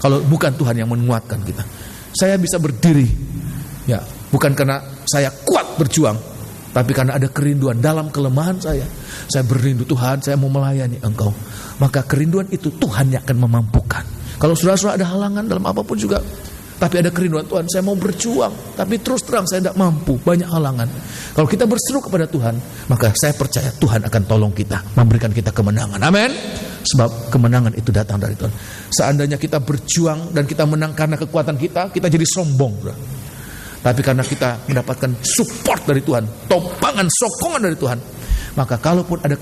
kalau bukan Tuhan yang menguatkan kita. Saya bisa berdiri, ya bukan karena saya kuat berjuang, tapi karena ada kerinduan dalam kelemahan saya. Saya berindu, Tuhan saya mau melayani Engkau. Maka kerinduan itu Tuhan yang akan memampukan. Kalau saudara-saudara ada halangan dalam apapun juga, tapi ada kerinduan, Tuhan saya mau berjuang, tapi terus terang saya tidak mampu, banyak halangan. Kalau kita berseru kepada Tuhan, maka saya percaya Tuhan akan tolong kita, memberikan kita kemenangan. Amin. Sebab kemenangan itu datang dari Tuhan. Seandainya kita berjuang dan kita menang karena kekuatan kita jadi sombong. Tapi karena kita mendapatkan support dari Tuhan, topangan, sokongan dari Tuhan, maka kalaupun ada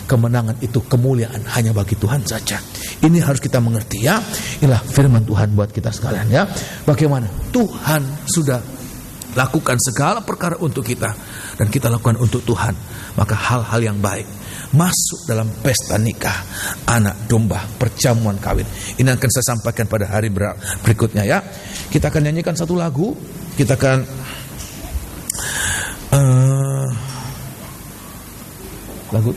kemenangan itu kemuliaan hanya bagi Tuhan saja. Ini harus kita mengerti ya. Inilah firman Tuhan buat kita sekalian ya. Bagaimana Tuhan sudah lakukan segala perkara untuk kita, dan kita lakukan untuk Tuhan. Maka hal-hal yang baik masuk dalam pesta nikah anak domba, perjamuan kawin. Ini akan saya sampaikan pada hari berikutnya ya. Kita akan nyanyikan satu lagu. Kita akan lagu